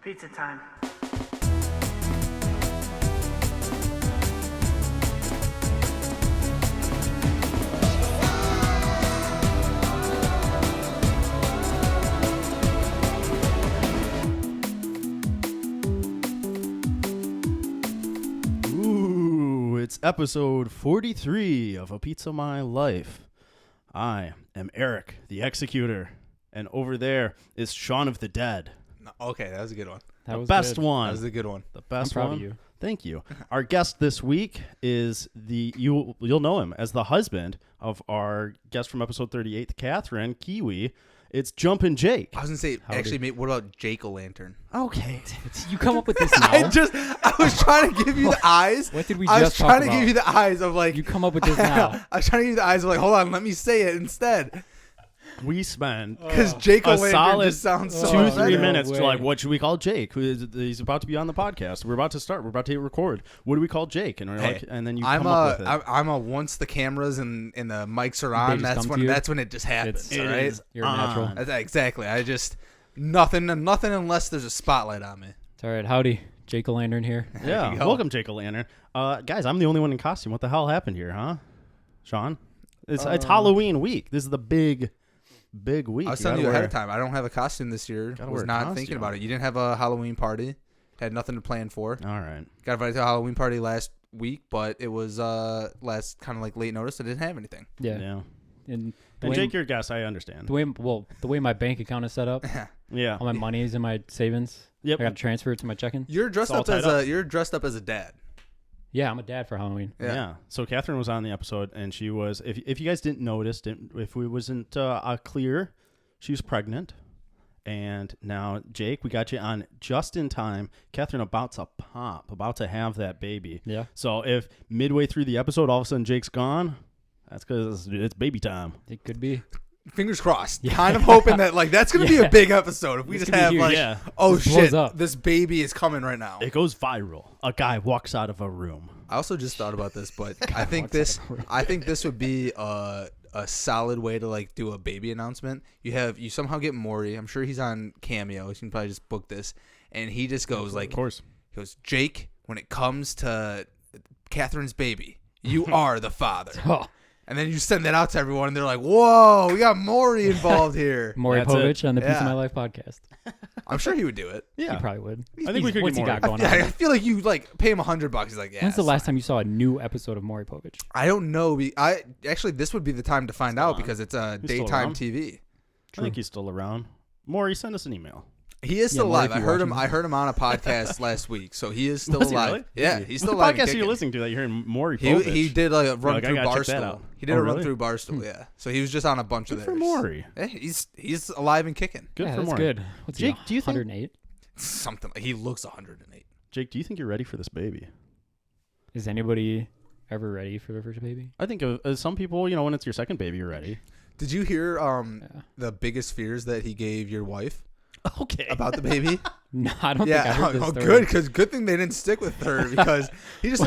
Pizza time. Ooh, it's episode 43 of A Pizza My Life. I am Eric, the Executor, and over there is Shaun of the Dead. Okay, that was a good one. The best one. That was a good one. The best I'm proud one. of you. Thank you. Our guest this week is you'll know him as the husband of our guest from episode 38, Catherine Kiwi. It's Jumpin' Jake. I was gonna say, actually, mate, what about Jake O'Lantern? Okay. You come up with this now? I was trying to give you the eyes. What did we I was just talk trying to about? give you the eyes of like. You come up with this now. I was trying to give you the eyes of like, hold on, let me say it instead. We spend Because Jake a O'Lantern solid just sounds so 2-3 better. minutes to way. like, what should we call Jake? He's about to be on the podcast. We're about to start. We're about to hit record. What do we call Jake? And we're Hey, like, and then you I'm come up with it. I'm a once the cameras and the mics are on, just come to you? that's when it just happens. It's- all It right, is You're natural. on. exactly. I just nothing unless there's a spotlight on me. It's all right. Howdy. Jake O'Lantern here. Yeah, you go. welcome, Jake O'Lantern. Guys, I'm the only one in costume. What the hell happened here, huh? Sean? It's Halloween week. This is the big week. I was You telling gotta you ahead wear- of time. I don't have a costume this year. Gotta Was wear a not costume. thinking about it. You didn't have a Halloween party. Had nothing to plan for. All right. Got invited to a Halloween party last week, but it was last kind of like late notice. I didn't have anything. Yeah. Yeah. And And Jake, your guess, I understand. the way my bank account is set up, Yeah. all my money is in my savings. Yep. I got to transfer it to my checking. You're dressed all up as tied you're dressed up as a dad. Yeah, I'm a dad for Halloween. Yeah. So Catherine was on the episode, and she was. If you guys didn't notice, if we wasn't clear, she was pregnant, and now Jake, we got you on just in time. Catherine about to have that baby. Yeah. So if midway through the episode, all of a sudden Jake's gone, that's because it's baby time. It could be. Fingers crossed. Kind of hoping that like that's gonna be a big episode if we It's just gonna have be huge. like, Yeah. oh This blows shit, up. this baby is coming right now. It goes viral. A guy walks out of a room. I also just thought about this, but I think this would be a solid way to like do a baby announcement. You somehow get Maury. I'm sure he's on Cameo. You can probably just book this, and he just goes like, Of course. he goes, Jake, when it comes to Catherine's baby, you are the father. Oh, And then you send that out to everyone, and they're like, whoa, we got Maury involved here. Maury That's it. Povich on the Piece Yeah. of My Life podcast. I'm sure he would do it. Yeah. He probably would. I think we could What's get he got Maury. going Yeah, I on? feel like you like pay him $100. He's like, yeah. When's the it's last fine. time you saw a new episode of Maury Povich? I don't know. I actually this would be the time to find out on. because it's He's still daytime around. TV. I think he's still around. Maury, send us an email. He is still Maury, alive. if I you're heard him. watching. I heard him on a podcast last week, so he is still Was he alive. really? Yeah, Is he? he's still What alive. podcast and are you kicking. listening to that you're hearing Maury He Povich? did like a run Like, I through gotta check that Barstool. out. He did Oh, a run really? through Barstool. Yeah, so he was just on a bunch Good of for theirs. Maury. Yeah, he's alive and kicking. Good Yeah, for that's Maury. good. What's Jake, he, do you think- 108? Something. He looks 108. Jake, do you think you're ready for this baby? Is anybody ever ready for their first baby? I think some people, when it's your second baby, you're ready. Did you hear Yeah. the biggest fears that he gave your wife Okay. about the baby? No, I don't think I heard this story. Good, because good thing they didn't stick with her because he just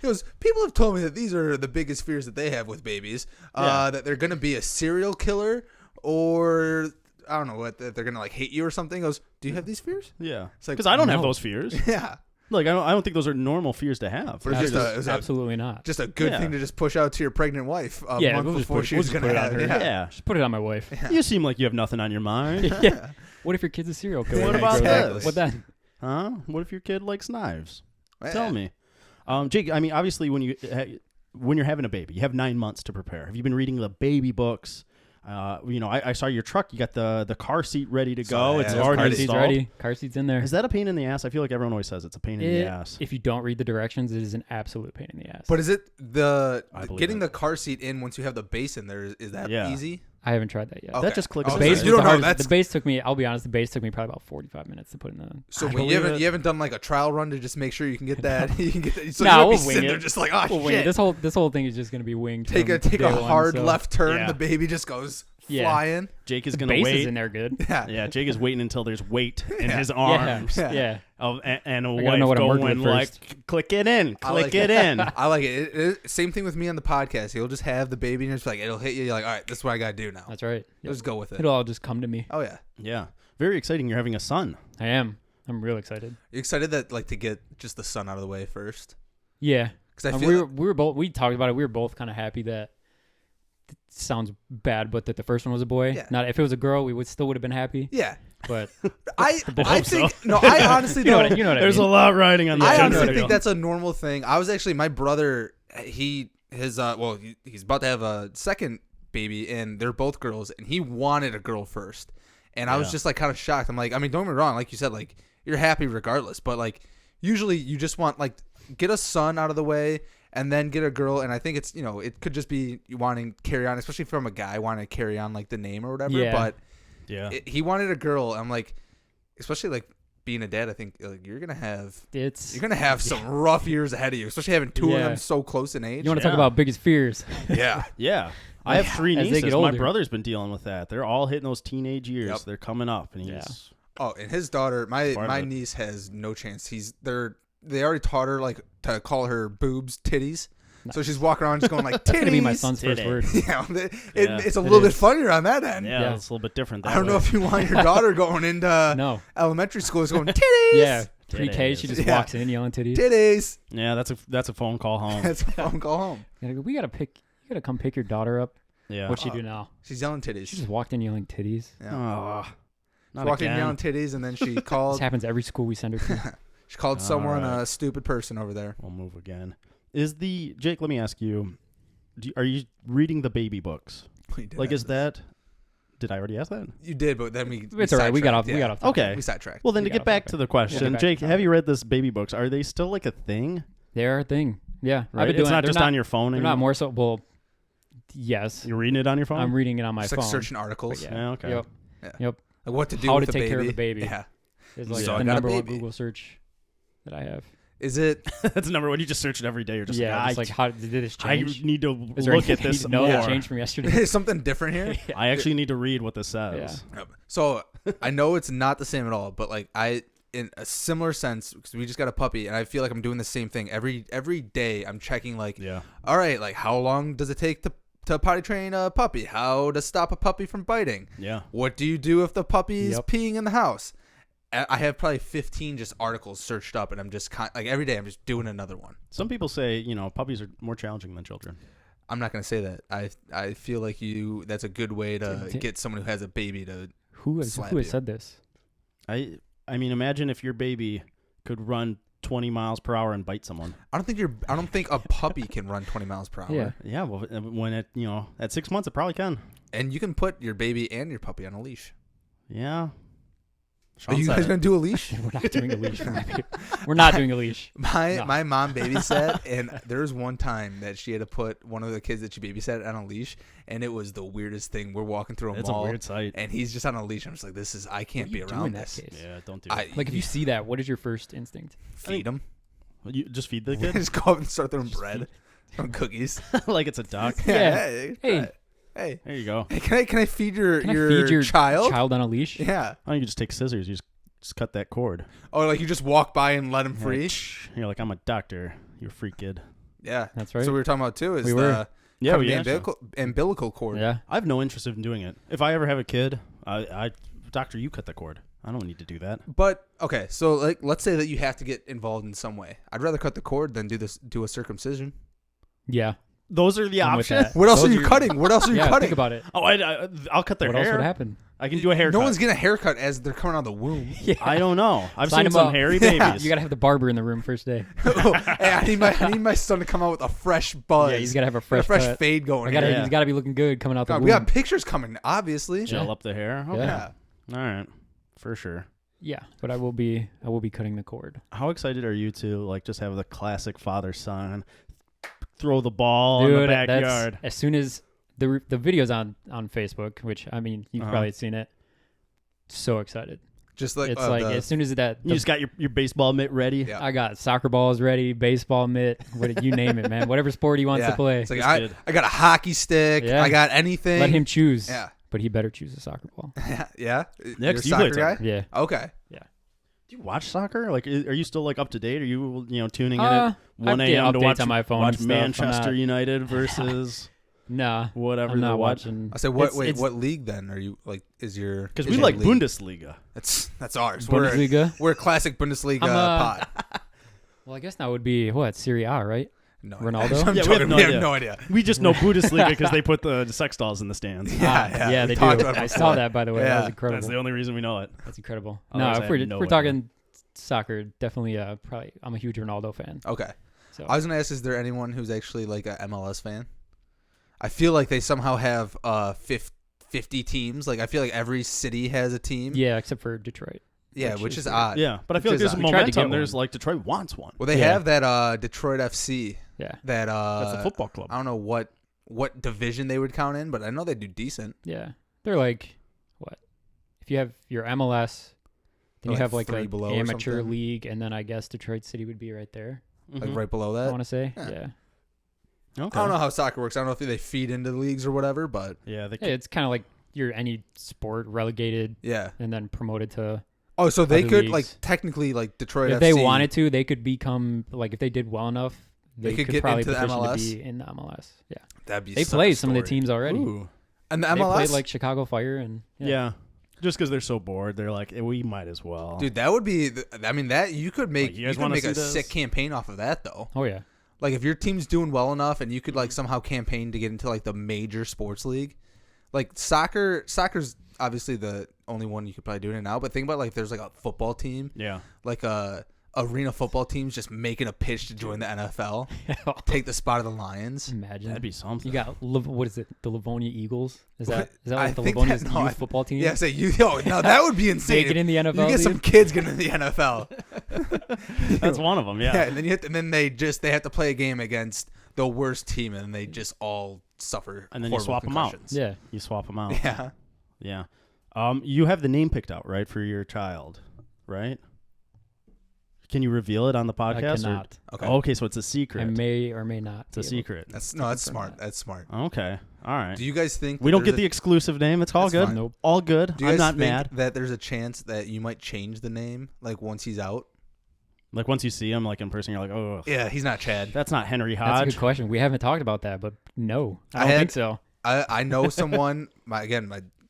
goes, people have told me that these are the biggest fears that they have with babies, Yeah. that they're gonna be a serial killer or I don't know what that they're gonna like hate you or something. He goes, do you have these fears? Yeah. It's like, Because I don't have no. those fears. Yeah, Like, I don't think those are normal fears to have. But it's Absolutely, just it was absolutely not. just a good Yeah. thing to just push out to your pregnant wife a Yeah, month we'll just before put- she we'll was just gonna put it on have. her. Yeah. Yeah. Just put it on my wife. You seem like you have nothing on your mind. Yeah. What if your kid's a serial killer? What when he about grows up? this? What then? Huh? What if your kid likes knives? Yeah. Tell me. Jake, I mean, obviously, when you're having a baby, you have 9 months to prepare. Have you been reading the baby books? I saw your truck. You got the car seat ready to go. So, It's yeah, already Car seat's installed. ready. Car seat's in there. Is that a pain in the ass? I feel like everyone always says it's a pain in the ass. If you don't read the directions, it is an absolute pain in the ass. But is it I believe getting it. the car seat in once you have the base in there? Is that Yeah. easy? I haven't tried that yet. Okay. That just clicks. Oh, in The base there. you was don't the know, hardest. that's- The base took me. I'll be honest. The base took me probably about 45 minutes to put in the. So I when believe it. you haven't done like a trial run to just make sure you can get that. You can get that. So No, you might we'll be wing sitting there it. just like, oh Well, wait, shit. this whole thing is just gonna be winged. Take a from day one, hard so- left turn. Yeah. The baby just goes Yeah. flying. Jake is The going to base wait. is in there good. Yeah. Yeah, Jake is waiting until there's weight in his Yeah. arms. Yeah. And a I gotta wife know what I'm working going with like, first. click it in, I like click it in. I like it. Same thing with me on the podcast. He'll just have the baby and it's like it'll hit you. You're like, all right, this is what I gotta do now. That's right. Just go with it. It'll all just come to me. Oh yeah. Yeah, very exciting. You're having a son. I am. I'm real excited. You excited that like to get just the son out of the way first? Yeah. Because I feel we were both. We talked about it. We were both kind of happy that. It sounds bad, but that the first one was a boy. Yeah. Not if it was a girl, we would have been happy. yeah. But I think so. no. I honestly you know don't. what I There's mean. a lot riding on that. I Yeah, honestly no, think no. that's a normal thing. I was actually my brother. He's about to have a second baby, and they're both girls, and he wanted a girl first, and I was Yeah. just like kind of shocked. I'm like, I mean, don't get me wrong, like you said, like you're happy regardless, but like usually you just want like get a son out of the way. And then get a girl, and I think it's it could just be you wanting to carry on, especially from a guy wanting to carry on like the name or whatever. Yeah. But Yeah. he wanted a girl. I'm like, especially like being a dad, I think like, you're gonna have some rough years ahead of you, especially having two of Yeah. them so close in age. You want to Yeah. talk about biggest fears? Yeah, Yeah. I have 3 As they nieces. get My older. brother's been dealing with that. They're all hitting those teenage years. Yep. They're coming up, and he's Yeah. Oh, and his daughter, my Part of it. niece has no chance. They already taught her like to call her boobs titties. So she's walking around just going like titties. That's gonna be my son's first Titty. word. Yeah, Yeah. it's a little bit is. funnier on that end. yeah, Yeah. it's a little bit different. That I don't know way. if you want your daughter going into No. elementary school is going titties. Yeah. Pre-K, she Titties. just Yeah. walks in yelling titties. Titties. Yeah, that's a phone call home. That's a phone call home. You gotta come pick your daughter up. Yeah. What'd she do now? She's yelling titties. She just walked in yelling titties. Yeah. Oh, She not walked in again. yelling titties, and then she This called. happens every school we send her to. She called someone Alright. a stupid person over there. We'll move again. Jake? Let me ask you. Are you reading the baby books? We did Like, ask is this. that? Did I already ask that? You did, but then we. It's all right. We got off. sidetracked, We got yeah. off. topic. Okay. We sidetracked. Well, then We to get got back off to the topic. question, We'll get back Jake, to have you read this baby books? Are they still like a thing? They're a thing. Yeah. Right. I've been It's doing not they're just on your phone. They're anymore? not more so. Well, yes. You're reading it on your phone. I'm reading it on my Just phone. like searching articles. But Yeah. Okay. Yep. Yep. Like what to do How with to the take baby. care of a baby. Yeah. It's like So I the got a number one baby. Google search that I have. Is it? That's number one. You just search it every day. You're just yeah. like, Just like how did this I change? need to Is there look at anything I this need to know more. that changed from yesterday? Is something different here? I actually need to read what this says. Yep. So I know it's not the same at all, but like in a similar sense, because we just got a puppy, and I feel like I'm doing the same thing every day. I'm checking like, Yeah. all right, like how long does it take to potty train a puppy? How to stop a puppy from biting? Yeah. What do you do if the puppy is Yep. peeing in the house? I have probably 15 just articles searched up, and I'm just like every day I'm just doing another one. Some people say puppies are more challenging than children. I'm not gonna say that. I feel like that's a good way to get someone who has a baby to. Who has Slap you. said this? I mean, imagine if your baby could run 20 miles per hour and bite someone. I don't think a puppy can run 20 miles per hour. Yeah. Yeah. Well, when at 6 months, it probably can. And you can put your baby and your puppy on a leash. Yeah. Are you guys gonna do a leash? We're not doing a leash. For my baby. We're not doing a leash. My mom babysat, and there was one time that she had to put one of the kids that she babysat on a leash, and it was the weirdest thing. We're walking through a It's mall, a weird sight. and he's just on a leash. I'm just like, I can't What be do you do around in that this. case? Yeah. Don't do I it. Like if you see that, what is your first instinct? feed him, You just feed the kid just go up and start throwing bread, throwing cookies. like it's a duck. Yeah. Hey, Hey. hey, There you go. hey, can I feed your Can I feed your child? child on a leash? Yeah. Oh, you just take scissors. You just cut that cord. Oh, like you just walk by and let him free. You're like, I'm a doctor. You freak kid. Yeah, That's right. So we were talking about too is We the were. Yeah, cutting we the umbilical cord. Yeah. I have no interest in doing it. If I ever have a kid, doctor, you cut the cord. I don't need to do that. But okay, so like let's say that you have to get involved in some way. I'd rather cut the cord than do a circumcision. Yeah. Those are the I'm with options. that. What else Those are you cutting? What else are you Yeah. cutting? Think about it. Oh, I'll cut their What hair. else would happen? I can do a haircut. No one's getting a haircut as they're coming out of the womb. Yeah. I don't know. I've Sign seen him some up. hairy Yeah. babies. You gotta have the barber in the room first day. Hey, I need my son to come out with a fresh buzz. Yeah, he's gotta have a fresh cut. fade going. Yeah. He's gotta be looking good coming out the God, womb. we got pictures coming, obviously. Gel Yeah. up the hair. Okay. Yeah. Yeah. All right. For sure. Yeah, but I will be cutting the cord. How excited are you to like just have the classic father-son throw the ball in Dude, the that's backyard? as soon as the video's on Facebook, which I mean you've probably seen it. So excited! Just like It's like as soon as that You just got your baseball mitt ready. Yeah. I got soccer balls ready, baseball mitt, you name it, man. Whatever sport he wants to play. It's like This kid. I got a hockey stick. Yeah. I got anything. Let him choose. Yeah. But he better choose a soccer ball. yeah. Yeah, You're a 'cause you soccer played guy. soccer. Yeah. Okay. Do you watch soccer? Like, are you still like up to date? Are you tuning in Uh, at 1 I get a.m. to updates watch on my phone watch and stuff. I'm Manchester not- United versus? Nah, whatever. I'm not the what. watching. I said, what? It's- Wait, it's- what league then are you like? Is your Because is we your like league? Bundesliga. That's ours. Bundesliga. We're a classic Bundesliga I'm, pod. Well, I guess that would be what Serie A, right? No, Ronaldo? I'm Yeah, we joking. have no We have idea. no idea. We just know Bundesliga because they put the sex dolls in the stands. Yeah, they we talked do. about it I before. saw that, by the way. That Yeah. was incredible. That's the only reason we know it. That's incredible. Otherwise, No, I if we're, have no if we're idea. talking soccer, definitely probably I'm a huge Ronaldo fan. Okay. So I was gonna ask, is there anyone who's actually like a MLS fan? I feel like they somehow have 50 teams. Like I feel like every city has a team. yeah, except for Detroit. Yeah, which which is is weird. odd. Yeah, but I feel like Which is there's odd. We tried to get momentum. There's one. like Detroit wants one. Well, they Yeah. have that Detroit FC. Yeah, That That's a football club. I don't know what division they would count in, but I know they do decent. yeah. They're like what? If you have your MLS, then you Like have like three a below or amateur something? league, and then I guess Detroit City would be right there. Like Mhm. right below I that. want to say, Yeah. yeah. Okay. I don't know how soccer works. I don't know if they feed into the leagues or whatever, but Yeah, they Hey, it's kind of like you're any sport relegated yeah. and then promoted to. Oh, so they Other could leagues. like technically like Detroit If FC. they wanted to, they could become like if they did well enough, They they, could could get probably into the petition MLS? to be in the MLS. Yeah, That'd be they such a played some of the story. teams already. Ooh. And the They MLS, played like Chicago Fire and Yeah. Just because they're so bored, they're like, we might as well. dude, that would be. I mean, that you could make. Like, you you guys could wanna make see a this? sick campaign off of that though. Oh yeah, Like if your team's doing well enough, and you could like somehow campaign to get into like the major sports league, like soccer's obviously the only one you could probably do it in now. But think about like if there's like a football team, Yeah. like arena football teams just making a pitch to join the NFL, take the spot of the Lions. imagine That'd be something. you got what is it? The Livonia Eagles? Is that I like the think Livonia's that- no, youth I- football team? Yeah, say no, that would be insane. They get in the NFL. You get dude? some kids getting in the NFL. That's one of them, yeah. Yeah, and then they have to play a game against the worst team, and they just all suffer. And then you horrible swap 'em out. concussions. Yeah, You swap them out. Yeah. Yeah. You have the name picked out, right, for your child, right? Can you reveal it on the I podcast? cannot. Okay. Okay, so it's a secret. I may or may not. It's a be able- secret. That's confirm smart. that. That's smart. Okay. All right. Do you guys think We that don't get there's the exclusive name. It's all That's good. fine. Nope. All good. Do you I'm guys not think mad. that there's a chance that you might change the name like once he's out? Like once you see him like in person, you're like, oh, Yeah, he's not Chad. that's not Henry That's a Hodge. good question. We haven't talked about that, but no, I I don't had- think so. I know someone. My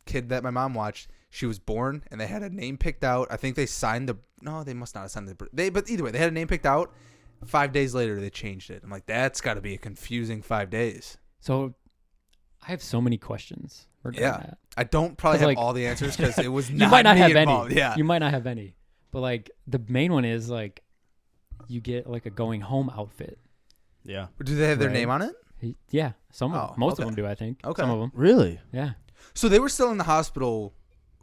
kid that my mom watched. She was born, and they had a name picked out. I think they signed the. No, they must not have signed the. But either way, they had a name picked out. 5 days later, they changed it. I'm like, that's got to be a confusing 5 days. So I have so many questions regarding Yeah. that. I don't probably 'Cause, have like, all the answers because it was You not might not me have involved. any. Yeah. You might not have any. But like the main one is like you get like a going home outfit. Yeah. Do they have their Right. name on it? Yeah, some Oh, of most okay. of them do. I think. Okay. Some of them. Really? Yeah. So they were still in the hospital.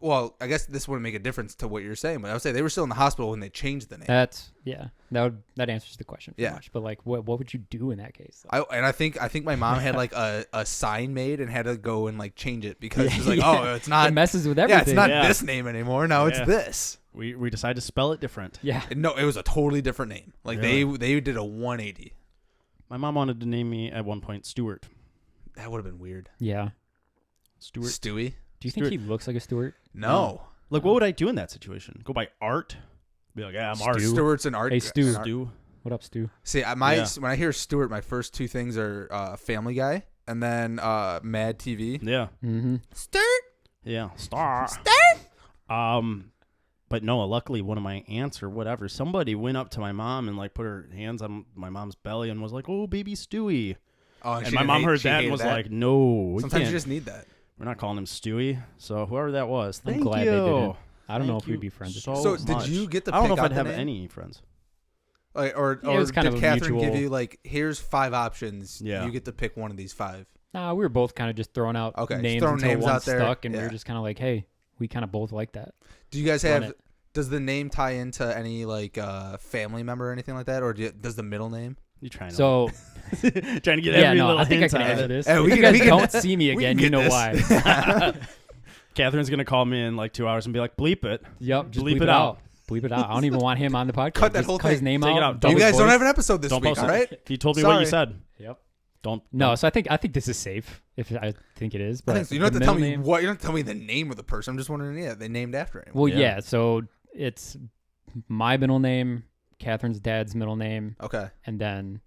Well, I guess this wouldn't make a difference to what you're saying, but I would say they were still in the hospital when they changed the name. That answers the question pretty Yeah. much. But like what would you do in that case? I think my mom had like a sign made and had to go and like change it because it's like, oh, it's not. It messes with Yeah, everything. it's not Yeah. this name anymore. Now it's Yeah. this. We decided to spell it different. Yeah. No, it was a totally different name. Like Really? they did a 180. My mom wanted to name me at one point Stuart. That would have been weird. Yeah. Stuart. Stewie? Do you think Stuart. he looks like a Stewart? No. Like, what would I do in that situation? Go by Art? Be like, yeah, I'm Art. Stu. Stewart's an art. Hey, Stu. an art- Stu. What up, Stu? See, Yeah. when I hear Stewart, my first two things are Family Guy and then Mad TV. Yeah. Mm-hmm. Stewart. Yeah. Star. But no, luckily one of my aunts or whatever, somebody went up to my mom and like put her hands on my mom's belly and was like, "Oh, baby Stewie." Oh, And my mom heard that and was like, "No, we sometimes can't. you just need that. We're not calling him Stewie." So whoever that was, I'm thank glad you. they didn't. I don't know Thank if we'd you be friends. so So did much. you get to I don't know pick if out I'd the have name? any friends. Like, or Yeah, it was kind did of a Catherine mutual- give you like, here's 5 options. Yeah. You get to pick one of these 5. Nah, we were both kind of just throwing out Okay, just names throwing until names one out there. stuck, and we Yeah. were just kind of like, hey, we kind of both like that. Do you guys Run have? it. Does the name tie into any like family member or anything like that, or does the middle name? You trying to So trying to get yeah, every no, little I think I hint can out of answer it. this. Hey, If we you can- guys we can- don't see me we again, can you get know this. why. Catherine's gonna call me in like 2 hours and be like, "Bleep it." Yep, just Bleep bleep it it out. out. Bleep it out. I don't even want him on the podcast. Cut that Just whole cut his thing. name Take it out. out. Don't You double guys his don't voice. have an episode this Don't week, post all it. right? He told me what you Sorry. said. Yep. Don't. No, so I think this is safe. If I think it is, I but think so. You don't have the to tell middle me name- what. You don't have to tell me the name of the person. I'm just wondering. Yeah, they named after him. Well, Yeah. yeah. So it's my middle name, Catherine's dad's middle name, Okay. and then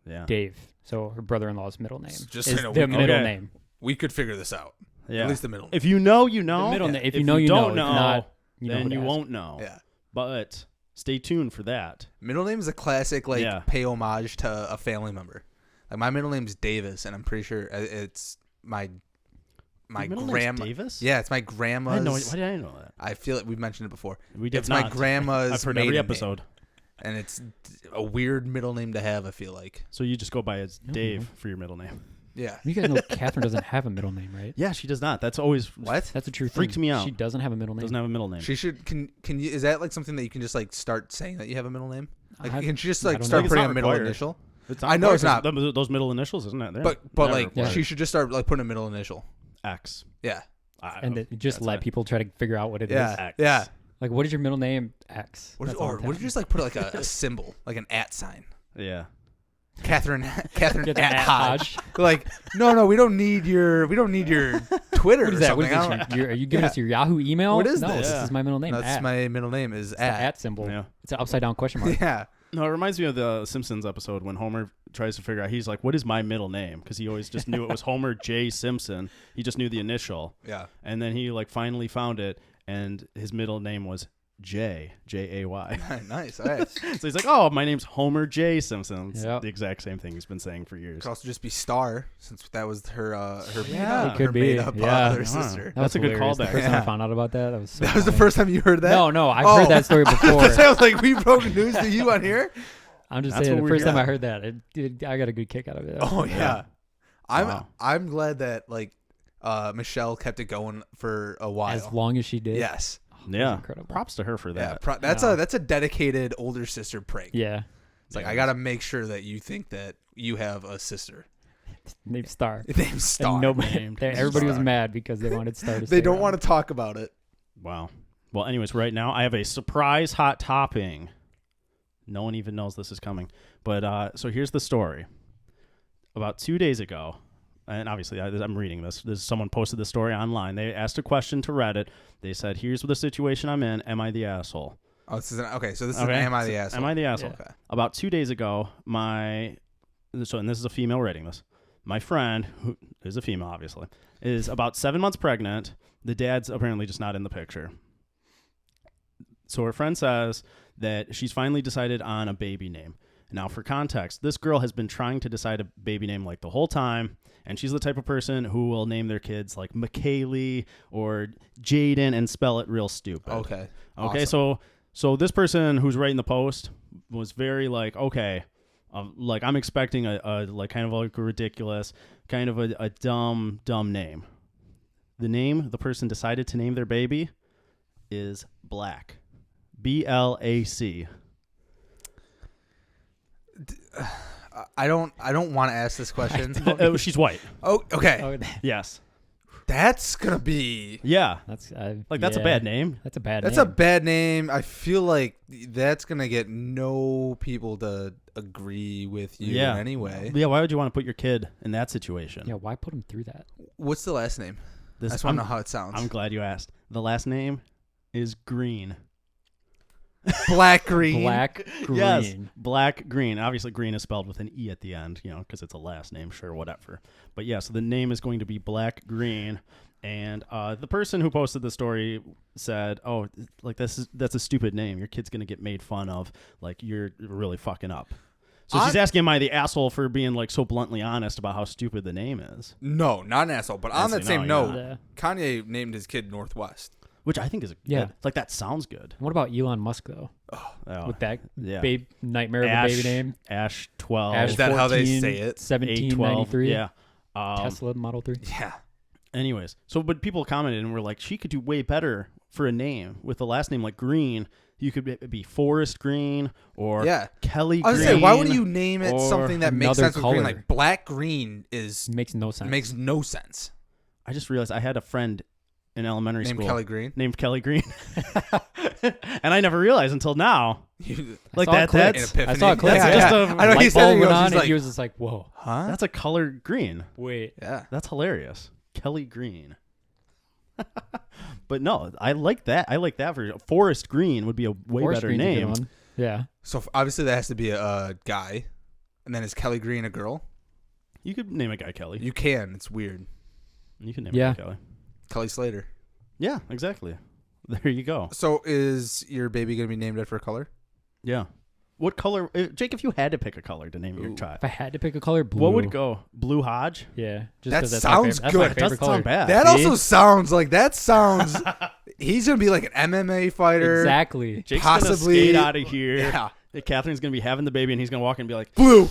Yeah. Dave. So her brother-in-law's middle name Just is so the we- middle okay. name. We could figure this out. Yeah. At least the middle name. If you know, you know. The middle name. If If you know, you don't know. If not, you know then who to you ask. won't know. Yeah. But stay tuned for that. Middle name is a classic, like, Yeah. pay homage to a family member. Like, my middle name's Davis, and I'm pretty sure it's my Your middle name's grandma. Davis? Yeah, it's my I grandma's. didn't know. Why did I know that? I feel like we've mentioned it before. We did It's not. my grandma's I've heard maiden every name, episode. and it's a weird middle name to have, I feel like. So you just go by as No. Dave for your middle name. Yeah. You guys know Catherine doesn't have a middle name, right? Yeah, she does not. That's always What? That's a true thing. Freaks me out. She doesn't have a middle name. doesn't have a middle name. She should. Can you? Is that like something that you can just like start saying that you have a middle name? Like, I- can she just I like don't start know. putting It's a not middle required. initial? It's I know it's required, not. 'cause those middle initials, isn't it? But Never like required. she should just start like putting a middle initial. X. Yeah. And then just let people try to figure out what it is. Yeah. X. Yeah. Like, what is your middle name? X. What if, That's all or I'm what if you just like put like a symbol, like an at sign? Yeah. Catherine Get the at at Hodge. Like, no, we don't need your Twitter What or is that? What something. is I this? don't- Are you giving Yeah. us your Yahoo email? What is no, this? this is my middle name. That's at. my middle name is It's the at. at symbol. Yeah. It's an upside down question mark. Yeah. No, it reminds me of the Simpsons episode when Homer tries to figure out. He's like, "What is my middle name?" Because he always just knew it was Homer J. Simpson. He just knew the initial, Yeah. and then he like finally found it, and his middle name was J A Y. Nice. All right. So he's like, "Oh, my name's Homer J. Simpson." It's Yep. the exact same thing he's been saying for years. Could also just be Star, since that was her yeah. It could be. made-up Yeah. other Yeah. sister. That That's was a good hilarious. The callback. first time Yeah. I found out about that, that was so That was the funny. first time you heard that? No, I've Oh. heard that story before. That sounds like we broke news to you on here. I'm just That's saying, what the we first time got. I heard that, I got a good kick out of it. Oh yeah. Wow. I'm glad that like Michelle kept it going for a while. As long as she did. Yes. Yeah, incredible. props to her for Yeah. that. That's a dedicated older sister prank. Yeah. It's like Yeah. I gotta make sure that you think that you have a sister Named Star. named Star. And nobody, Named everybody was Star. mad because they wanted Star to They don't want to talk about it. Wow. Well, anyways, right now I have a surprise hot topping. No one even knows this is coming. But so here's the story. About 2 days ago, and obviously I'm reading this. Someone posted this story online. They asked a question to Reddit. They said, "Here's the situation I'm in. Am I the asshole?" Oh, this is okay. So this is Okay. Am I the Asshole? Am I the asshole? Okay. About 2 days ago, and this is a female writing this. My friend, who is a female, obviously, is about 7 months pregnant. The dad's apparently just not in the picture. So her friend says that she's finally decided on a baby name. Now, for context, this girl has been trying to decide a baby name like the whole time, and she's the type of person who will name their kids like McKaylee or Jaden and spell it real stupid. Okay. Okay, Awesome. so this person who's writing the post was very like, okay, like I'm expecting a like kind of like a ridiculous, kind of a dumb name. The name the person decided to name their baby is Black. BLAC. I don't want to ask this question. She's white. Oh, okay. Oh, Yes. That's gonna be. Yeah. that's That's a yeah. bad name. That's a bad That's name. a bad name. I feel like that's gonna get no people to agree with you Yeah. in any way. Yeah. Why would you want to put your kid in that situation? Yeah, why put him through that? What's the last name? I This, just want I'm, to know how it sounds. I'm glad you asked. The last name is Green. Black Green. Black, green. Yes, Black Green. Obviously, green is spelled with an E at the end, because it's a last name, sure, whatever. But yeah, so the name is going to be Black Green. And the person who posted the story said, "Oh, like that's a stupid name. Your kid's gonna get made fun of. Like you're really fucking up." So she's asking, "Am I the asshole for being like so bluntly honest about how stupid the name is?" No, not an asshole. But on that Honestly, same no, note, Yeah. Kanye named his kid Northwest. Which I think is Yeah. good. Like that sounds good. What about Elon Musk though? Oh, With that yeah. nightmare of Ash, a baby name? Ash 12. Is that how they 14, say it? 1793. Yeah. Tesla Model 3. Yeah. Anyways, but people commented and were like, she could do way better for a name with the last name like Green. You could be Forest Green or Yeah. Kelly I was Green. gonna say, why would you name it or something that makes another sense with green? color. Like black green is Makes no sense. makes no sense. I just realized I had a friend in elementary Named school Kelly Green. named Kelly Green, and I never realized until now. You- Like saw a that. clip. An That's epiphany. I saw a clip. That's Yeah, just yeah. a I know he light said bulb it, went he's on, and like, he was just like, "Whoa, huh? that's a color green. wait." Yeah. That's hilarious. Kelly Green. But no, I like that. I like that version. Forest Green would be a way Forest better Green's a good name. one. Yeah. So obviously that has to be a guy. And then is Kelly Green a girl? You could name a guy Kelly. You can. It's weird. You can name a guy Kelly. Kelly Slater. Yeah, exactly. There you go. So is your baby going to be named after a color? Yeah. What color, Jake? If you had to pick a color to name your child, If I had to pick a color, blue. what would go? Blue Hodge. Yeah, just That 'cause that's sounds my favorite, good. That's my It doesn't favorite color. sound bad. That See? also sounds like he's going to be like an MMA fighter. Exactly. Jake's possibly- gonna skate out of here. Yeah. Catherine's gonna be having the baby, and he's gonna walk in and be like, Blue.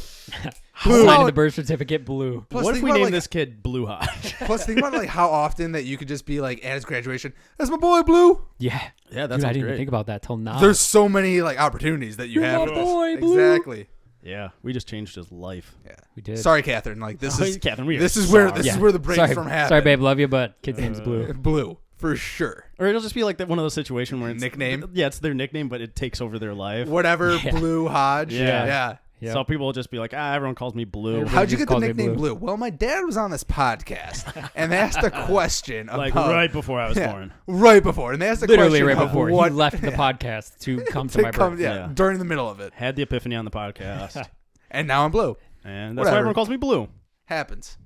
Blue. Signing the birth certificate blue. Plus, "What if think we about, name like, this kid Blue Hodge?" Plus, think about like how often that you could just be like at his graduation, "That's my boy, Blue." Yeah. Yeah, Dude, that's I didn't even great. think about that till now. There's so many like opportunities that you You're have. my with this. boy, Blue. Exactly. Yeah, we just changed his life. Yeah. We did. Sorry, Catherine. Like this is Catherine. We this are is where sorry. this is where the brainstorm happened. Sorry, babe. Love you, but kid's name's Blue. Blue for sure. Or it'll just be like one of those situations where it's Nickname? Yeah, it's their nickname, but it takes over their life. Whatever. Yeah. Blue Hodge. Yeah. Yeah. Yep. So people will just be like, everyone calls me Blue. Everybody How'd you just get the calls me nickname Blue. Blue? Well, my dad was on this podcast and they asked a question Like about right before I was Yeah. born. right before, and they asked a Literally question right of before what he left the podcast to come to my birth. yeah, Yeah. during the middle of it, Had the epiphany on the podcast, and now I'm Blue. and that's Whatever. why everyone calls me Blue. Happens.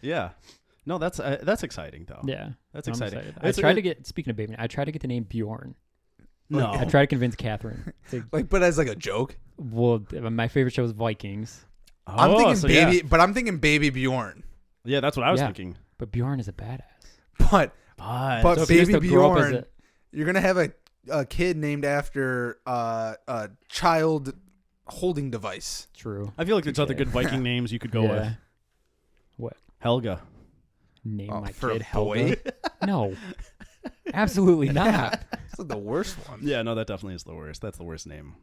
Yeah. No, that's exciting though. Yeah, That's I'm exciting. excited. It's I tried to get. Speaking of baby, I tried to get the name Bjorn. No. I tried to convince Catherine. Like, but as like a joke. Well, my favorite show is Vikings, I'm thinking so baby, Yeah. but I'm thinking baby Bjorn. Yeah, that's what I was Yeah. thinking. but Bjorn is a badass. But But So if he was baby to grow up as Bjorn, you're gonna have a kid named after a child holding device. True. I feel like there's other Okay. good Viking names you could go with. What? Helga. Name Oh, my for kid a boy? Helga? No, absolutely not. That's like the worst one. Yeah, no, that definitely is the worst. That's the worst name.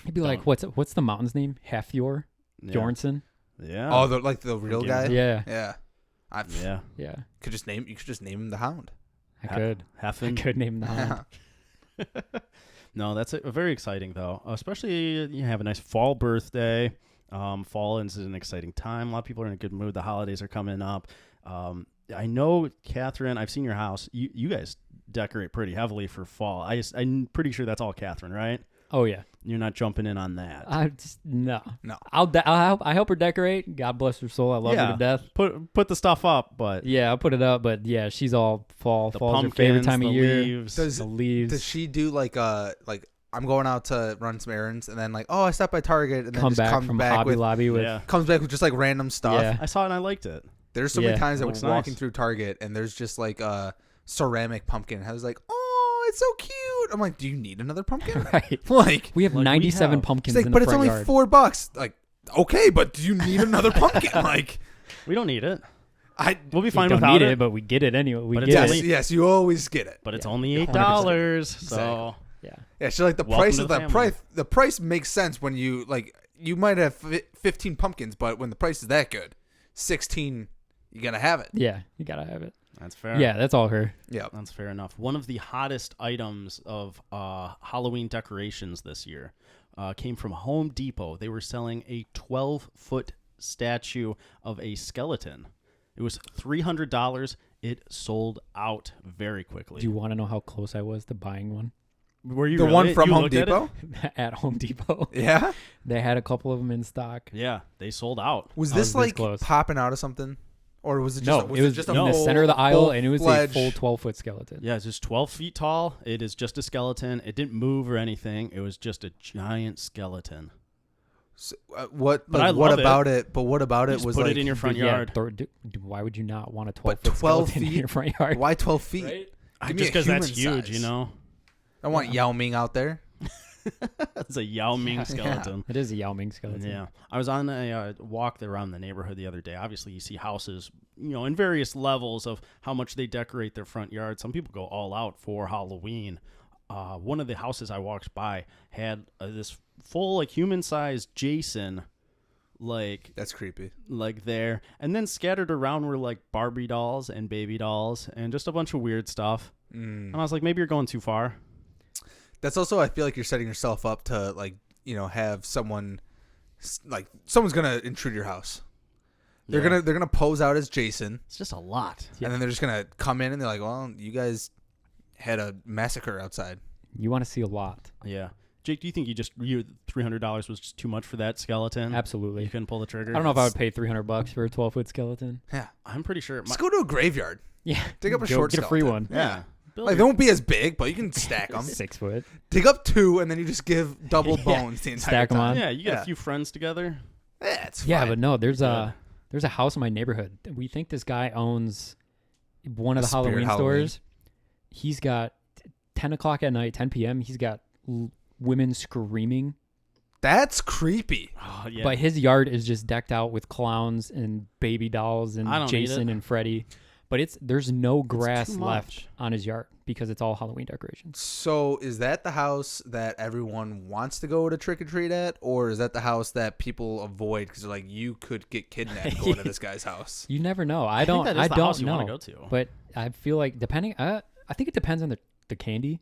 He'd be like, what's the mountain's name? Hefjord? Yeah. Bjornsson? Yeah. Oh, the real Yeah. guy. Yeah. Yeah. I Yeah. Yeah. could just name. You could just name him the Hound. I could. I Heffen. could name the hound. No, that's very exciting though. Especially you have a nice fall birthday. Fall is an exciting time. A lot of people are in a good mood. The holidays are coming up. I know, Catherine, I've seen your house. You guys decorate pretty heavily for fall. I'm pretty sure that's all Catherine, right? Oh yeah. You're not jumping in on that. I just no. No. I help her decorate. God bless her soul. I love her to death. Put the stuff up, but Yeah, I'll put it up, but yeah, she's all fall. the Fall's her pumpkins, favorite time the of year. leaves. Does The leaves. Does she do like I'm going out to run some errands and then like I stopped by Target and then come just back comes from back Hobby with Lobby with Yeah. comes back with just like random stuff. Yeah. I saw it and I liked it. There's so many Yeah. times that Looks we're walking nice. through Target and there's just like a ceramic pumpkin. I was like, oh, it's so cute. I'm like, do you need another pumpkin? right. Like, We have Like we 97 have. pumpkins she's like, in but the it's front only yard. $4. Like, okay, but do you need another pumpkin? Like, We don't need it. we'll be We fine don't without need it. it, but we get it anyway. We But get it's yes, only- yes, you always get it. But it's Yeah. only 100%. $8. So Yeah. Yeah, she's like the Welcome price to of the the family. price. The price makes sense when you like. You might have 15 pumpkins, but when the price is that good, 16, you gotta have it. Yeah. You gotta have it. that's fair. Yeah, that's all her. Yeah. That's fair enough. One of the hottest items of Halloween decorations this year came from Home Depot. They were selling a 12-foot statue of a skeleton. It was $300. It sold out very quickly. Do you want to know how close I was to buying one? Were you The really? one from You Home looked at it? Depot. At Home Depot? Yeah. They had a couple of them in stock. Yeah, they sold out. Was I was this this like close. popping out of something, or was it just No, it was just in a the center of the aisle, and it was a full-fledged- full 12-foot skeleton. Yeah, it's just 12 feet tall. It is just a skeleton. It didn't move or anything. It was just a giant skeleton. What? But like, I what love it. about it? But what about You it just was put like? it in your front Yeah, yard. why would you not want a But 12-foot 12 skeleton in feet? your front yard? Why 12 feet? Right? Give me Just a because that's human huge, size. you know? I want Yao Ming out there. That's a Yao Ming Yeah. skeleton. It is a Yao Ming skeleton. Yeah, I was on a walk around the neighborhood the other day. Obviously, you see houses, in various levels of how much they decorate their front yard. Some people go all out for Halloween. One of the houses I walked by had this full, human-sized Jason, That's creepy. there, and then scattered around were Barbie dolls and baby dolls and just a bunch of weird stuff. And I was like, maybe you're going too far. That's also, I feel like you're setting yourself up to have someone someone's gonna intrude your house. They're Yeah. gonna pose out as Jason, It's just a lot. and then they're just gonna come in and they're like, well, you guys had a massacre outside. You want to see a lot. Yeah. Jake, do you think $300 was just too much for that skeleton? Absolutely. You couldn't pull the trigger? I don't know if I would pay $300 for a 12-foot skeleton. Yeah. I'm pretty sure. Just go to a graveyard. Yeah. Dig up a short Get a free skeleton. one. Yeah. Like, they won't be as big, but you can stack them. 6 foot. Dig up 2, and then you just give double Yeah. bones the entire Stack 'em time. on. Yeah, you get a few friends together. Yeah, it's fine. Yeah, but no, there's Yeah. a house in my neighborhood. We think this guy owns one of the Spirit Halloween Halloween. stores. He's got 10 o'clock at night, 10 p.m. He's got women screaming. That's creepy. Oh, yeah. But his yard is just decked out with clowns and baby dolls and I don't need Jason it. and Freddy. But there's no It's grass too left much. on his yard because it's all Halloween decorations. So is that the house that everyone wants to go to trick-or-treat at, or is that the house that people avoid because they're like, you could get kidnapped going to this guy's house? You never know. I think that is I the don't house you know. want to go to. But I feel like I think it depends on the candy.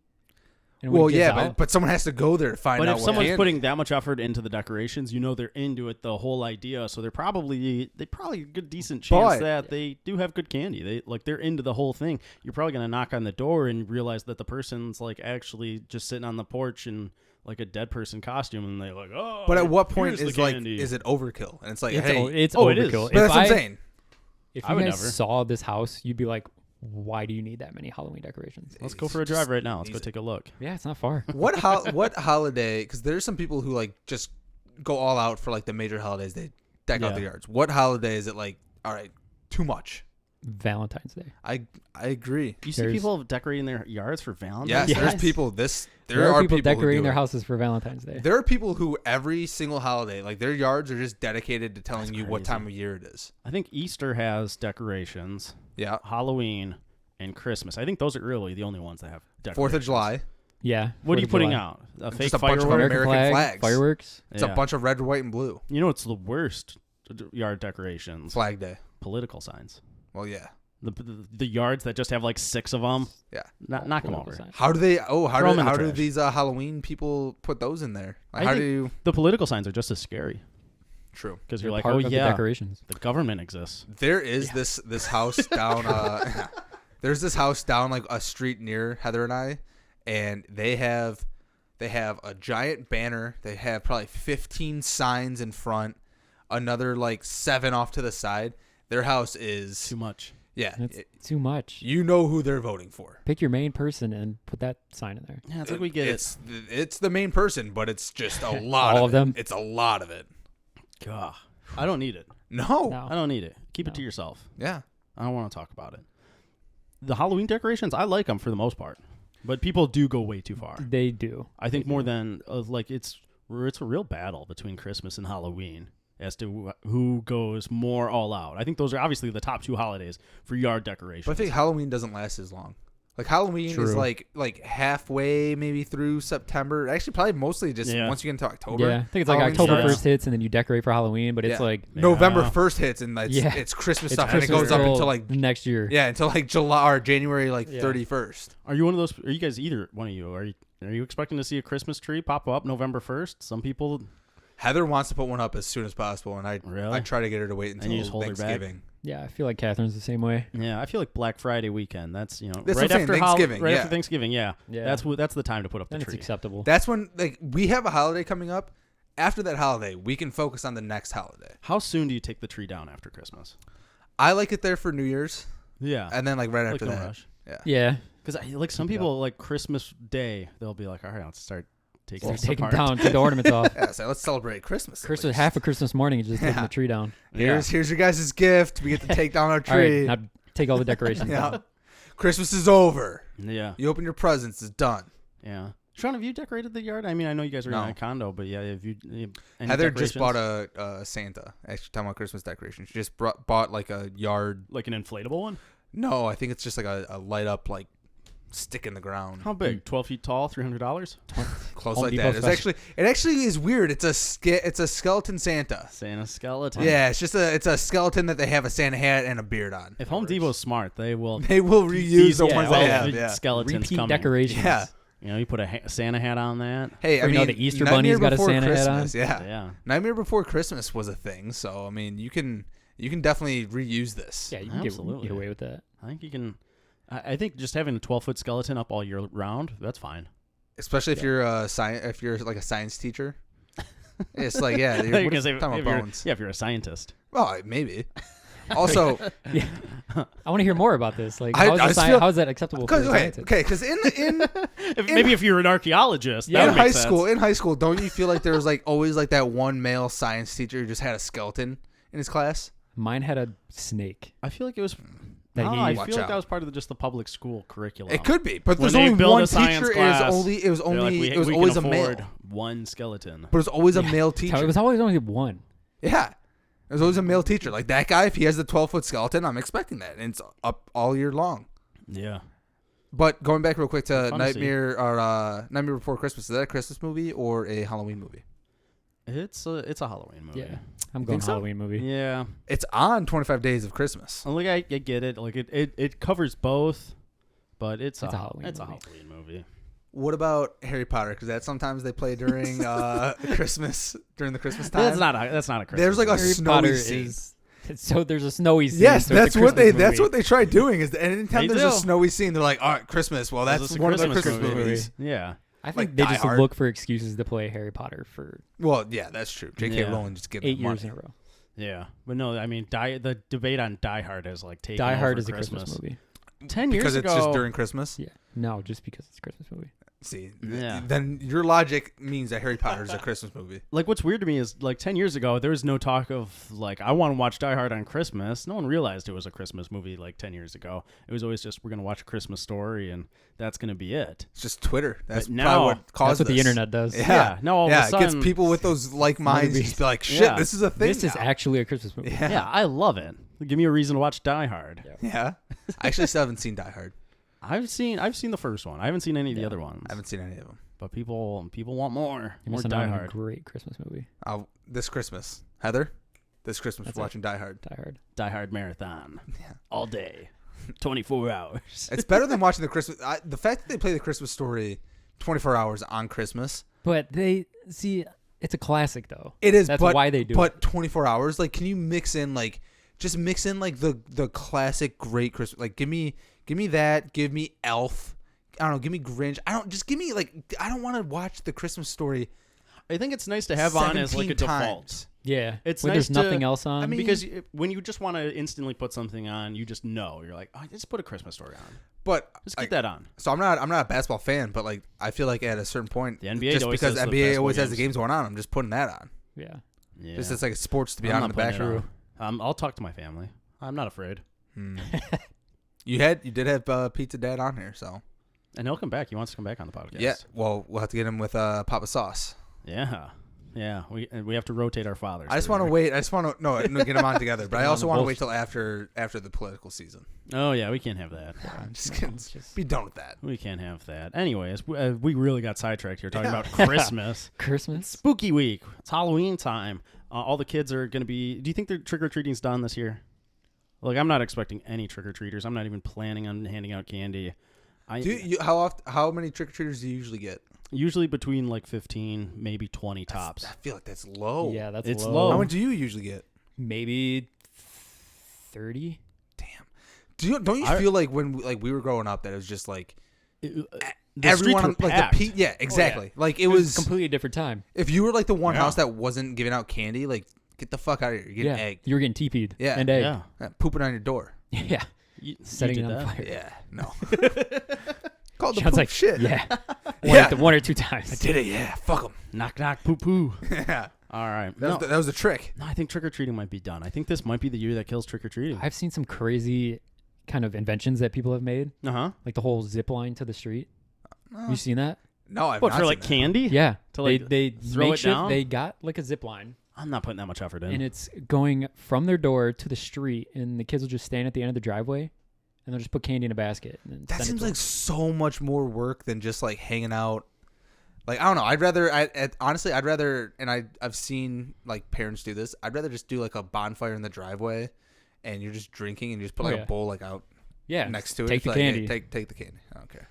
And when Well, it gets yeah, out- but someone has to go there to find But out if what someone's candy. putting that much effort into the decorations, they're into it, the whole idea. So they probably a good decent chance But- that they do have good candy. They're into the whole thing. You're probably gonna knock on the door and realize that the person's like actually just sitting on the porch in like a dead person costume, and they're like, oh. But at what point here's is the like, candy. is it overkill? And it's like, it's, hey, it's oh, it is. overkill. but that's what I'm saying. If I you would guys never. saw this house, you'd be like, why do you need that many Halloween decorations? Let's go for a drive right now. Let's go Easy. take a look. Yeah, it's not far. What holiday? Because there's some people who like just go all out for like the major holidays. They deck out Yeah. the yards. What holiday is it like? All right, too much. Valentine's Day. I agree. You see There's- people decorating their yards for Valentine's. Yes, Yes. there's people. There are are people who decorating do their it. houses for Valentine's Day. There are people who every single holiday, like their yards are just dedicated to telling That's you what crazy. time of year it is. I think Easter has decorations, Yeah, Halloween, and Christmas. I think those are really the only ones that have decorations. 4th of July. Yeah. What are you 4th of putting July. out? A Just fake a bunch of firework? American flags. Fireworks. It's Yeah. a bunch of red, white, and blue. You know, it's the worst yard decorations. Flag Day. Political signs. Well, yeah. The yards that just have like 6 of them. Yeah. Knock them Political over. signs. How do they? Throw 'em in the How do trash. these Halloween people put those in there? Like, I how think- do you? The political signs are just as scary True. because They're you're like, part oh of the yeah, decorations. the government exists. There is this house down. There's this house down like a street near Heather and I, and they have a giant banner. They have probably 15 signs in front, another like 7 off to the side. Their house is Too much. yeah. That's too much. You know who they're voting for. Pick your main person and put that sign in there. Yeah, it's like we get It's the main person, but it's just a lot All of of them? it. It's a lot of it. it. Gah. I don't need it. No. No. I don't need it. Keep it No. to yourself. Yeah. I don't want to talk about it. The Halloween decorations, I like them for the most part, but people do go way too far. They do. I think more than like it's a real battle between Christmas and Halloween as to who goes more all out. I think those are obviously the top 2 holidays for yard decorations. But I think Halloween doesn't last as long. Like Halloween is True. like halfway maybe through September. Actually, probably mostly just Yeah. once you get into October. Yeah, I think it's like Halloween October starts. 1st hits, and then you decorate for Halloween. But it's Yeah. like November Yeah. 1st hits, and Yeah. it's Christmas it's stuff, Christmas and it goes up till until like next year. until like July or January like Yeah. 31st. Are you one of those? Are you guys either one of you? Are you expecting to see a Christmas tree pop up November 1st? Some people. Heather wants to put one up as soon as possible, and I Really? try to get her to wait you until just hold her back? Thanksgiving. Yeah, I feel like Catherine's the same way. Yeah, I feel like Black Friday weekend. That's That's right what I'm saying, after Thanksgiving, right yeah. after Thanksgiving. Yeah, Yeah. that's the time to put up the Then it's tree. acceptable. That's when like we have a holiday coming up. After that holiday, we can focus on the next holiday. How soon do you take the tree down after Christmas? I like it there for New Year's, Yeah, and then like right like after no that. rush. Yeah. yeah, Because like some people like Christmas Day, they'll be like, all right, let's start taking start this taking apart. down, take the ornaments off. Yeah, so let's celebrate Christmas. at Christmas, least. half of Christmas morning is just taking Yeah. the tree down. Here's your guys' gift. We get to take down our All right, tree. now take all the decorations Yeah. down. Christmas is over. Yeah, You open your presents. It's done. yeah. Sean, have you decorated the yard? I mean, I know you guys are in No. a condo, but yeah, have you? Any Heather just decorations? bought a Santa. Actually, talking about Christmas decorations. She just bought like a yard. like an inflatable one. No, I think it's just like a light up like stick in the ground. How big? 12 feet tall, $300. Close Home like Depot that. It's special. actually is weird. It's a skeleton Santa. Santa skeleton. Yeah, it's a skeleton that they have a Santa hat and a beard on. If Home Depot's smart, they will They will reuse the yeah, ones well, they have. the Yeah. skeletons Repeat coming. decorations. Yeah. You know, you put a Santa hat on that. Hey, I Or, you know, mean, the Easter Nightmare Bunny's got a Before Santa hat on? Christmas, Yeah. Yeah. Nightmare Before Christmas was a thing, so I mean, you can definitely reuse this. Yeah, you can Absolutely. get away with that. I think you can. I think just having a 12-foot skeleton up all year round, that's fine. Especially if you're a if you're like a science teacher. It's like, yeah, you're, what is, talking about bones. Yeah, if you're a scientist. Well, maybe. Also, Yeah. I want to hear more about this. Like, I how feel- is that acceptable for a scientist? okay, because Maybe if you're an archaeologist, that in would high make sense. high school, don't you feel like there was like always like that one male science teacher who just had a skeleton in his class? Mine had a snake. I feel like it was. That No, he- I Watch feel like out. that was part of just the public school curriculum. It could be, but When there's they only build one a science teacher. class, It was They're like, only we always can a male. afford one skeleton. But it was always a Yeah. male It teacher. was always only one. Yeah. There's always a male teacher. Like that guy, if he has the 12-foot skeleton, I'm expecting that. And it's up all year long. Yeah. But going back real quick to Fun to see. Nightmare Before Christmas, is that a Christmas movie or a Halloween movie? It's a Halloween movie. Yeah. I'm going think so? Halloween movie. Yeah. It's on 25 Days of Christmas. Like I get it. Like it covers both, but it's a Halloween It's a movie. Halloween movie. What about Harry Potter? Because that sometimes they play during Christmas, during the Christmas time. That's not a Christmas. There's like a movie. Harry snowy Potter scene. so there's a snowy scene. Yes, so it's a Christmas that's movie. what they try doing. Is that anytime They there's a do. snowy scene, they're like, all right, Christmas. Well, This that's is a one of the Christmas Christmas movie. movies. Yeah. I think like they Die just Hard. look for excuses to play Harry Potter for Well, yeah, that's true. J.K. Yeah. Rowling just gave 8 them money. years in a row. Yeah. But no, I mean, the debate on Die Hard is like taking Die Hard over is a Christmas. Christmas movie. 10 years Because ago. it's just during Christmas. Yeah. No, just because it's a Christmas movie. See, Yeah. then your logic means that Harry Potter is a Christmas movie. Like what's weird to me is like 10 years ago there was no talk of like I want to watch Die Hard on Christmas. No one realized it was a Christmas movie like 10 years ago. It was always just we're going to watch a Christmas Story and that's going to be it. It's just Twitter. That's But probably now- what caused That's what the this. internet does. Yeah. now all of a Yeah, it gets sudden- people with those like minds be- just be like, shit, Yeah. this is a thing This is now. actually a Christmas movie. Yeah. Yeah, I love it. Give me a reason to watch Die Hard. Yeah. I actually still haven't seen Die Hard. I've seen the first one. I haven't seen any of the Yeah. other ones. I haven't seen any of them. But people want more. You're More missing Die out on a Hard. great Christmas movie. This Christmas. Heather? This Christmas That's we're it. watching Die Hard. Die Hard. Die Hard marathon. Yeah. All day. 24 hours. It's better than watching the Christmas. The fact that they play the Christmas Story 24 hours on Christmas. But they see it's a classic though. It is. That's but, why they do But it. 24 hours, like, can you mix in like, just mix in like the classic great Christmas? Like, give me that. Give me Elf. I don't know. Give me Grinch. Just give me like. I don't want to watch the Christmas Story. I think it's nice to have on as like a 17 default. times. Yeah. It's when nice there's nothing else on. I mean, Because when you just want to instantly put something on, you just know. You're like, oh, just put a Christmas Story on. But Just get like, that on. So I'm not a basketball fan, but like I feel like at a certain point, The NBA just always because has the NBA basketball always has the games. games going on, I'm just putting that on. yeah. Yeah. Just it's like sports to be I'm on not in the putting it background. on. I'll talk to my family. I'm not afraid. Hmm. You did have Pizza Dad on here, so And he'll come back. He wants to come back on the podcast. yeah. Well, we'll have to get him with Papa Sauce. Yeah. Yeah. We have to rotate our fathers. I just want to wait. I just want to no get them on together, but I Get 'em also on want to both. wait till after the political season. Oh yeah, we can't have that. I'm just No, kidding. it's just- Be done with that. We can't have that. Anyways, we really got sidetracked here talking Yeah. about Christmas. Christmas. Spooky week. It's Halloween time. All the kids are going to be. Do you think the trick or treating's done this year? Like, I'm not expecting any trick or treaters. I'm not even planning on handing out candy. How many trick or treaters do you usually get? Usually between like 15, maybe 20 tops. I feel like that's low. Yeah, that's It's low. low. How much do you usually get? Maybe 30. Damn. Don't you I- feel like when we were growing up that it was just like The everyone streets were like packed. yeah, exactly. Like it It was was a completely different time. if you were like the one Yeah. house that wasn't giving out candy, like get the fuck out of here. You're getting Yeah. egg. You were getting TP'd. Yeah. And egg. Yeah. Pooping on your door. Yeah. You Setting did it on that? fire. Yeah. No. Called the Sounds poop like shit. Yeah. Yeah. One or two times. I did it. Yeah. Fuck them. Knock, knock, poo, poo. Yeah. All right. That was the trick. No, I think trick or treating might be done. I think this might be the year that kills trick or treating. I've seen some crazy kind of inventions that people have made, Uh huh. like the whole zip line to the street. You seen that? No, I've What, not for seen like that. candy? Yeah. To, like, they throw it makeshift. down? They got like a zip line, I'm not putting that much effort in. and it's going from their door to the street, and the kids will just stand at the end of the driveway, and they'll just put candy in a basket. And then That send it seems to like so much more work than just like hanging out. Like I don't know. I'd rather. Honestly, I'd rather. And I've seen like parents do this. I'd rather just do like a bonfire in the driveway, and you're just drinking, and you just put Oh, like yeah. a bowl like out yeah, next to it. Take It's the like, hey, candy. take the candy. I don't care.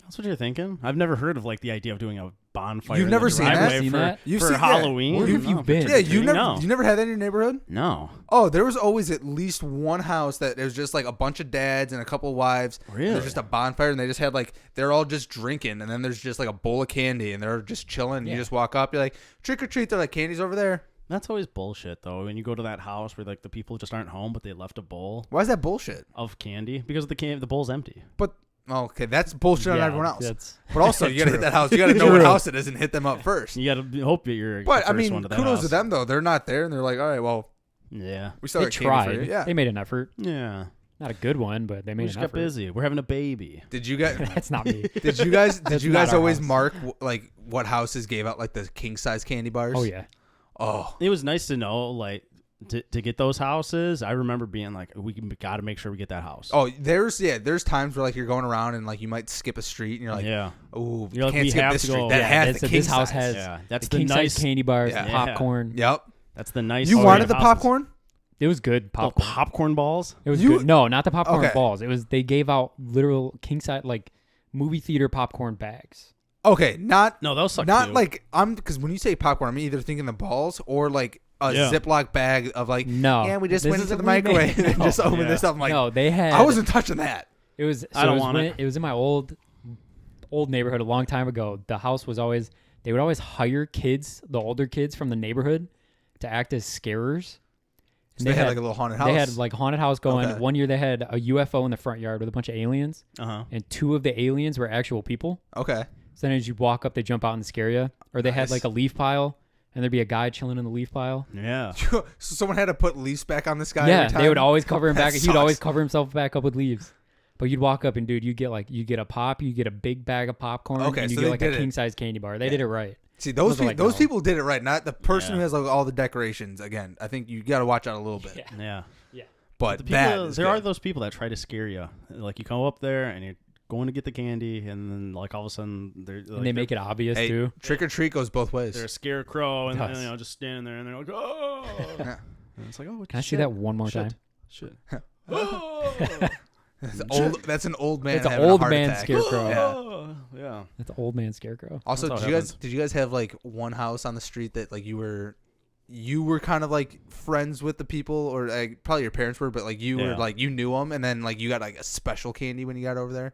That's what you're thinking? I've never heard of like the idea of doing a bonfire. You've in never the seen that? driveway Seen for, that? You've for seen that? Halloween. Where have you No, been? Yeah, you no. never had that in your neighborhood? No. Oh, there was always at least one house that it was just like a bunch of dads and a couple of wives. Really? And there's just a bonfire, and they just had like they're all just drinking, and then there's just like a bowl of candy, and they're just chilling. And Yeah. You just walk up, you're like trick or treat. They're like candy's over there. That's always bullshit, though. When you go to that house where like the people just aren't home, but they left a bowl Why is that bullshit? of candy because the bowl's empty. But okay, that's bullshit on Yeah, everyone else. that's- But also, you gotta hit True. that house. You gotta know what True. house it is and hit them up first. You gotta hope that you're. But the I first mean, one to that kudos house. to them though. They're not there, and they're like, all right, well, Yeah. we still They got candy for you. tried. Yeah. They made an effort. Yeah. Not a good one, but they We made just an got effort. busy. We're having a baby. Did you guys? That's not me. Did you guys? Did That's you not guys our always house. mark like what houses gave out like the king size candy bars? Oh yeah. Oh, It was nice to know, like, to get those houses. I remember being like, we got to make sure we get that house. oh, there's times where like you're going around and like you might skip a street and you're like, yeah. oh, You're like, can't we skip have this to street. go. That Yeah, has the king this house size. has Yeah. That's the the king nice. size candy bars, Yeah. the popcorn. Yep. That's the nice. You sort wanted of the houses. popcorn? It was good Oh, popcorn. popcorn balls. It was You- good. No, not the popcorn Okay. balls. It was they gave out literal king size like movie theater popcorn bags. Okay, not No, those suck not too. like because when you say popcorn, I'm either thinking the balls or like a Yeah. Ziploc bag of like, No. yeah, we just This went is into the what we made. microwave and No. just opened Yeah. this up. I'm like, no, they had. I wasn't touching that. It was. So I don't it was want when it. It was in my old neighborhood a long time ago. The house was always. They would always hire kids, the older kids from the neighborhood, to act as scarers. So they had like a little haunted house. They had like haunted house going. Okay. One year they had a UFO in the front yard with a bunch of aliens, and 2 of the aliens were actual people. Okay. So then as you walk up, they jump out and scare you. Or they had Nice. like a leaf pile, and there'd be a guy chilling in the leaf pile. Yeah. So someone had to put leaves back on this guy. Yeah, every time? they would always cover him That back. He'd sucks. always cover himself back up with leaves. But you'd walk up and dude, you get a pop, you get a big bag of popcorn, Okay, and you so get they like a did it. king size candy bar. They did it right. See, those Those are people, like those no. people did it right. Not the person Yeah. who has like all the decorations. Again, I think you got to watch out a little bit. Yeah. Yeah. But The that people, is there good. are those people that try to scare you. Like you come up there and you're going to get the candy, and then like all of a sudden they're like, And they make it obvious Hey, too. trick or treat goes both they're a ways. scarecrow and Does. just standing there and they're like, oh. Yeah. And it's like, oh, Can I see that one more time? Shit. Oh. That's an old man. It's an having a old heart man attack. scarecrow. Yeah. Yeah. That's an old man scarecrow. Also, That's did how you it guys happens. did you guys have like one house on the street that like you were kind of like friends with the people, or like, probably your parents were, but like you were Yeah. like you knew them, and then like you got like a special candy when you got over there?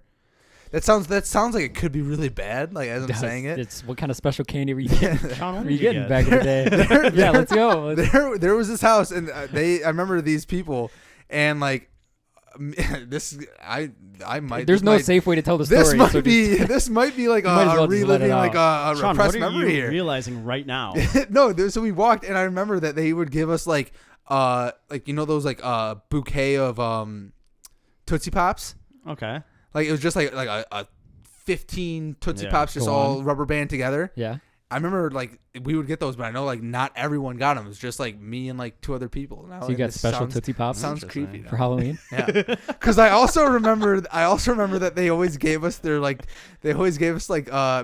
That sounds like it could be really bad. Like as I'm saying it. It's what kind of special candy were you getting? Sean, what Were did you you getting get? back in the day? Yeah, let's go. There was this house, and I remember these people, and like I might. There's this no might, safe way to tell the story. This might so be just- this might be like might as well a just let it reliving like a Sean, repressed what are memory you here. realizing right now? No, so we walked, and I remember that they would give us like those like bouquet of Tootsie Pops. Okay. Like it was just like a 15 Tootsie Yeah. Pops just Go all on. rubber band together. yeah. I remember like we would get those, but I know like not everyone got them. It was just like me and like 2 other people. Now, So you got special Tootsie Pops Sounds Interesting. creepy. for Halloween? Yeah, because I also remember that they always gave us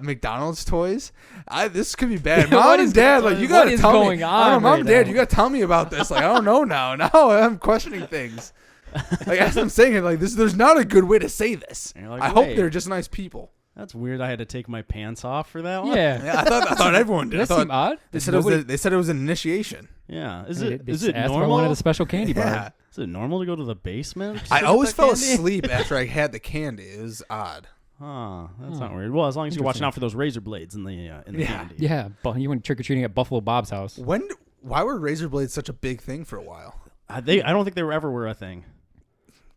McDonald's toys. This could be bad. What Mom is- and Dad, like you what gotta is tell going me. on I don't know, Mom right and Dad, now? you gotta tell me about this. Like I don't know now. Now I'm questioning things. Like as I'm saying it, like this, there's not a good way to say this. And you're like, I hope wait. they're just nice people. That's weird. I had to take my pants off for that one. Yeah. Yeah, I thought everyone did. I That thought seemed odd. they said Nobody- they said it was an initiation. Yeah. Is They- it they is just it asked if I normal? wanted a special candy bar. Yeah. Is it normal to go to the basement? I to always get fell that candy? asleep after I had the candy. It was odd. Huh, that's Huh. not weird. Well, as long as you're watching Interesting. out for those razor blades in the Yeah. candy. Yeah, but you went trick or treating at Buffalo Bob's house. Why were razor blades such a big thing for a while? I don't think they ever were a thing.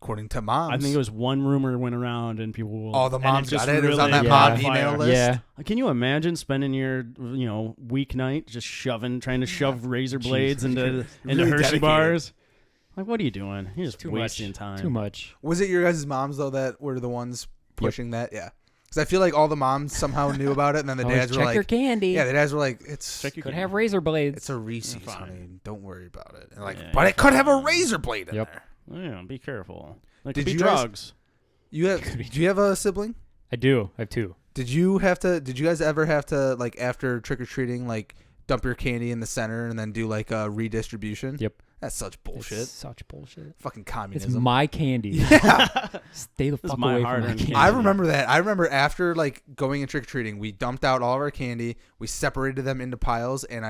According to moms. I think it was one rumor went around and people. Oh, the and moms just got it? It was on that Yeah. mom caught email fire. list? Yeah, Can you imagine spending your weeknight just trying to shove razor blades into Really Hershey dedicated. bars? Like, what are you doing? You're just too wasting much. time. Too much. Was it your guys' moms though that were the ones pushing that? Yeah. Because I feel like all the moms somehow knew about it, and then the Always dads were check your like, candy. "Yeah, the dads were like, it's Check your Could candy. have razor blades. it's a Reese's, Fine. honey. Don't worry about it." And like, Yeah, but you're it could have a fine. razor blade in Yep. there. Yeah, be careful. Like, Did could be you guys- drugs. Do you have a sibling? I do. I have 2. Did you guys ever have to like after trick or treating like dump your candy in the center and then do like a redistribution? Yep. That's such bullshit. It's such bullshit. Fucking It's communism. my candy. Yeah. Stay the This is fuck my away from my hard-earned candy. I remember that. I remember after like going and trick or treating, we dumped out all of our candy. We separated them into piles, and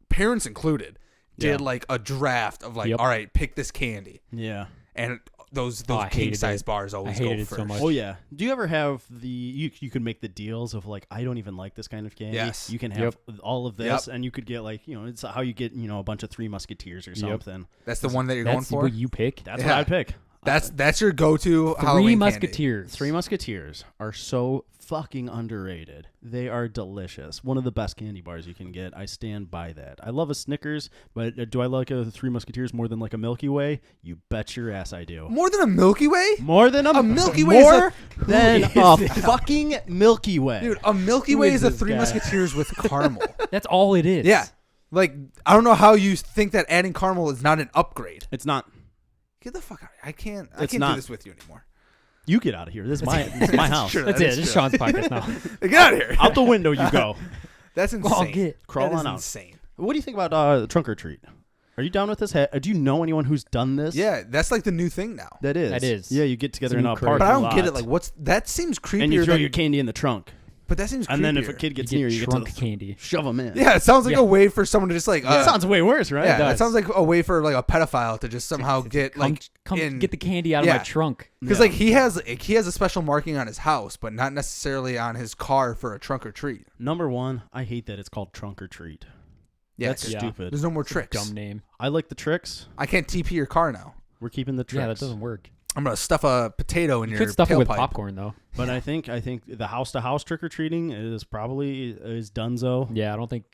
parents included, did like a draft of like, all right, pick this candy. Yeah. And those I king hated size it. bars I always hated go it so first. much. Oh yeah. Do you ever have you could make the deals of like I don't even like this kind of candy. Yes. You can have all of this, Yep. and you could get like it's how you get a bunch of Three Musketeers or something. That's the one that you're going That's for. what you pick. That's Yeah. what I'd pick. That's your go-to Three Halloween Musketeers. Three Musketeers are so fucking underrated. They are delicious. One of the best candy bars you can get. I stand by that. I love a Snickers, but do I like a Three Musketeers more than like a Milky Way? You bet your ass I do. candy. More than a Milky Way? More than a Milky Way is more a- than Who a is it? fucking Milky Way. Dude, a Milky Who Way is is a this Three guy? Musketeers with caramel. That's all it is. Yeah. Like, I don't know how you think that adding caramel is not an upgrade. It's not. Get the fuck out. I can't It's do not. this with you anymore. You get out of here. This is my house. True. That's That it. is This is true. Sean's podcast now. Get out of here. Out the window you go. That's insane. Well, I'll get. Crawl That is on out. insane. What do you think about trunk or treat? Are you down with this? Do you know anyone who's done this? Yeah, that's like the new thing now. That is. That is. Yeah, you get together It's in a a new parking craze. But I don't lot, get it. Like, that seems creepier and you throw than your candy in the trunk. But that seems creepier. And then if a kid gets You near get you, get trunk to candy. shove them in. Yeah, it sounds like Yeah. a way for someone to just like. It sounds way worse, right? Yeah, It it does. sounds like a way for like a pedophile to just somehow get like come in, get the candy out of yeah. my trunk. because Yeah. like he has a special marking on his house, but not necessarily on his car for a trunk or treat. Number one, I hate that it's called trunk or treat. Yeah, That's 'cause stupid. There's no more tricks. Dumb name. I like the tricks. I can't TP your car now. We're keeping the tricks. Yeah, that doesn't work. I'm gonna stuff a potato in You your could stuff it with tailpipe. popcorn though. But I think the house to house trick or treating is probably donezo. Yeah, I don't think.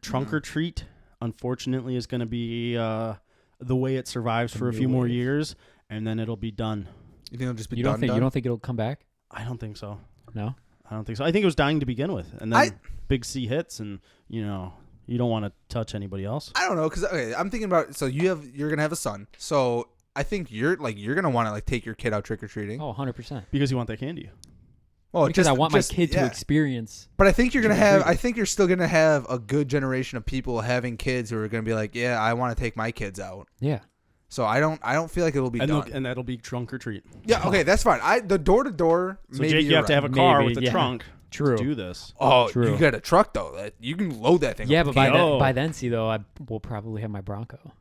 Trunk or treat, unfortunately, is going to be the way it survives for a new few more wave. years, and then it'll be done. You think it'll just be You done? don't think done? you don't think it'll come back? I don't think so. No. I don't think so. I think it was dying to begin with, and then I- Big C hits, and you don't want to touch anybody else. I don't know because I'm thinking about you're gonna have a son, so I think you're gonna want to like take your kid out trick or treating. Oh, 100%. Because you want that candy. Well, Because I want my kid to yeah. experience. But I think you're gonna have. Trick-or-treating. I think you're still gonna have a good generation of people having kids who are gonna be like, yeah, I want to take my kids out. Yeah. So I don't feel like it'll be And, done. and that'll be trunk or treat. Yeah, okay, that's fine. The door to door. So maybe Jake, you you're have to have right. a car Maybe, with a yeah. trunk True. to do this. Oh, True. you got a truck though. That you can load that thing. Yeah, up but with candy. by then, see though, I will probably have my Bronco,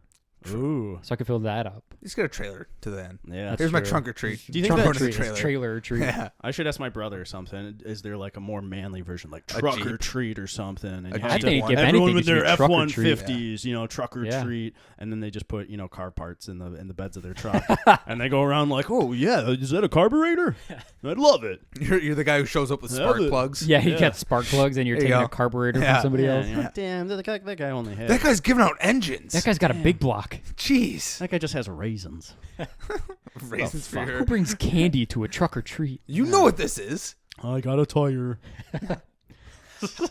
Ooh. so I can fill that up. Just get a trailer to the end. Yeah. That's Here's my true. trunk or treat. Do you think Trunk or that- Going to treat. the It's trailer. trailer or treat. Yeah. I should ask my brother or something. Is there like a more manly version, like A truck or Jeep? treat or something? And A you Jeep have I to- think if everyone anything, with it should their be truck or F-150s, truck or Yeah. treat, and then they just put car parts in the beds of their truck, and they go around like, oh yeah, is that a carburetor? I'd love it. You're the guy who shows up with Have spark it. plugs. Yeah, you Yeah. got spark plugs and you're There you taking go. a carburetor Yeah. from somebody Yeah, else. and you're like, damn, that guy only has. That guy's giving out engines. That guy's got a big block. Jeez. That guy just has raisins. Raisins for fuck? your- Who brings candy to a truck or treat? You know what this is. I got a tire.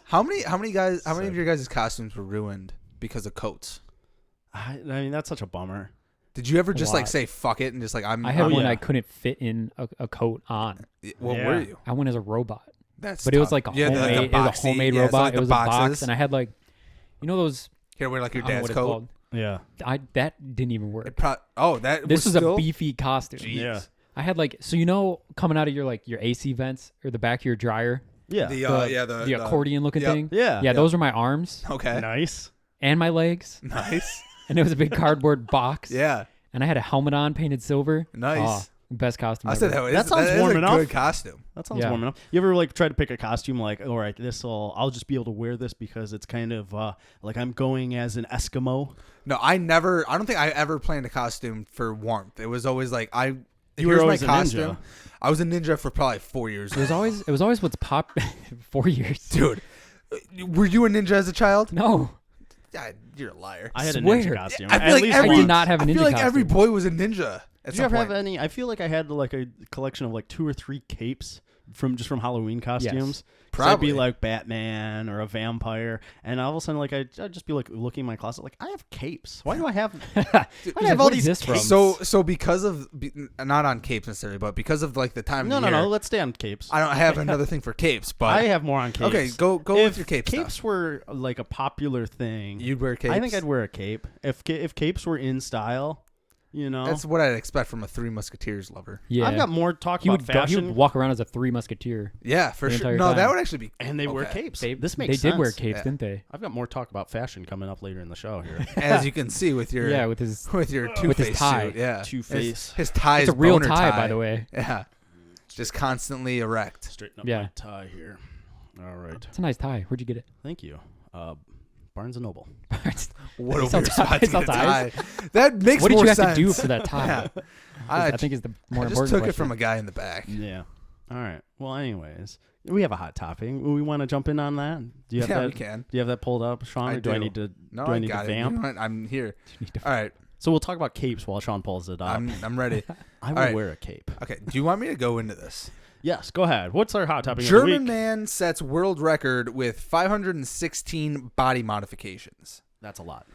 How many of your guys' costumes were ruined because of coats? I mean, that's such a bummer. Did you ever just like lot. say fuck it and just like I'm I had one yeah. I couldn't fit in a coat on. what Yeah. were you? I went as a robot, That's but it was tough. like a Yeah, homemade. the It was a boxy- homemade yeah, so robot. like It the was a box, boxes. and I had like, those. Here, wear like your I don't know dad's what it's coat. called. Yeah. That didn't even work. That This was still? a beefy costume. Jeez. Yeah. I had coming out of your AC vents or the back of your dryer, Yeah. the accordion looking yep. thing. yeah. Yeah, those were my arms Okay. Nice. and my legs, Nice. and it was a big cardboard box. Yeah. And I had a helmet on, painted silver. Nice. Oh, best costume. I ever. said That sounds is warm a enough. good costume. That sounds Yeah. warm enough. You ever try to pick a costume like, all right, I'll just be able to wear this because it's kind of like I'm going as an Eskimo. No, I don't think I ever planned a costume for warmth. It was always like You here's were my always a costume. ninja. I was a ninja for probably 4 years. It was always what's pop 4 years. Dude, were you a ninja as a child? No, God, you're a liar. I had a Swear. ninja costume. I feel At like least every- I once. did not have a ninja I feel like every costume. boy was a ninja. At Did you some ever have point. any? I feel like I had like a collection of like 2 or 3 capes from Halloween costumes. 'Cause I'd Probably. be like Batman or a vampire, and all of a sudden, like I'd just be like looking in my closet, like I have capes. Why do I have? Why do I have all what is these this from? capes? So because of not on capes necessarily, but because of like the time No, of no, year, no. Let's stay on capes. I don't have another thing for capes, but I have more on capes. okay, go If with your cape capes stuff. were like a popular thing, You'd wear capes. I think I'd wear a cape. If capes were in style, you know, That's what I'd expect from a Three Musketeers lover. Yeah. I've got more talk he about would he fashion, would walk around as a Three Musketeer. Yeah, for The sure. entire No, that time. would actually be. and they wear Okay. capes. They this they makes did wear sense. capes, Yeah. didn't they? I've got more talk about fashion coming up later in the show here. As you can see with your Yeah, with his Two-Face tie. suit. Yeah, Two-Face. His tie it's is a real boner tie, by the way. Yeah, just constantly erect. Straighten up Yeah. my tie here. All right. It's a nice tie. Where'd you get it? Thank you. Barnes & Noble. What They a sell weird ties- spot they to sell get a ties? tie. That makes What did more you have sense. to do for that tie? Yeah. I think is the more I just important took question. it from a guy in the back. Yeah. All right. Well, anyways, we have a hot topic. We want to jump in on that. Do you have Yeah, that? we can. Do you have that pulled up, Sean? I Or do I do. need to? No, do I I need got to it. You vamp? know what? I'm here. You need to- All right, So we'll talk about capes while Sean pulls it up. I'm ready. I would all right. wear a cape. Okay, do you want me to go into this? Yes. Go ahead. What's our hot topic? of the German week? man sets world record with 516 body modifications. That's a lot.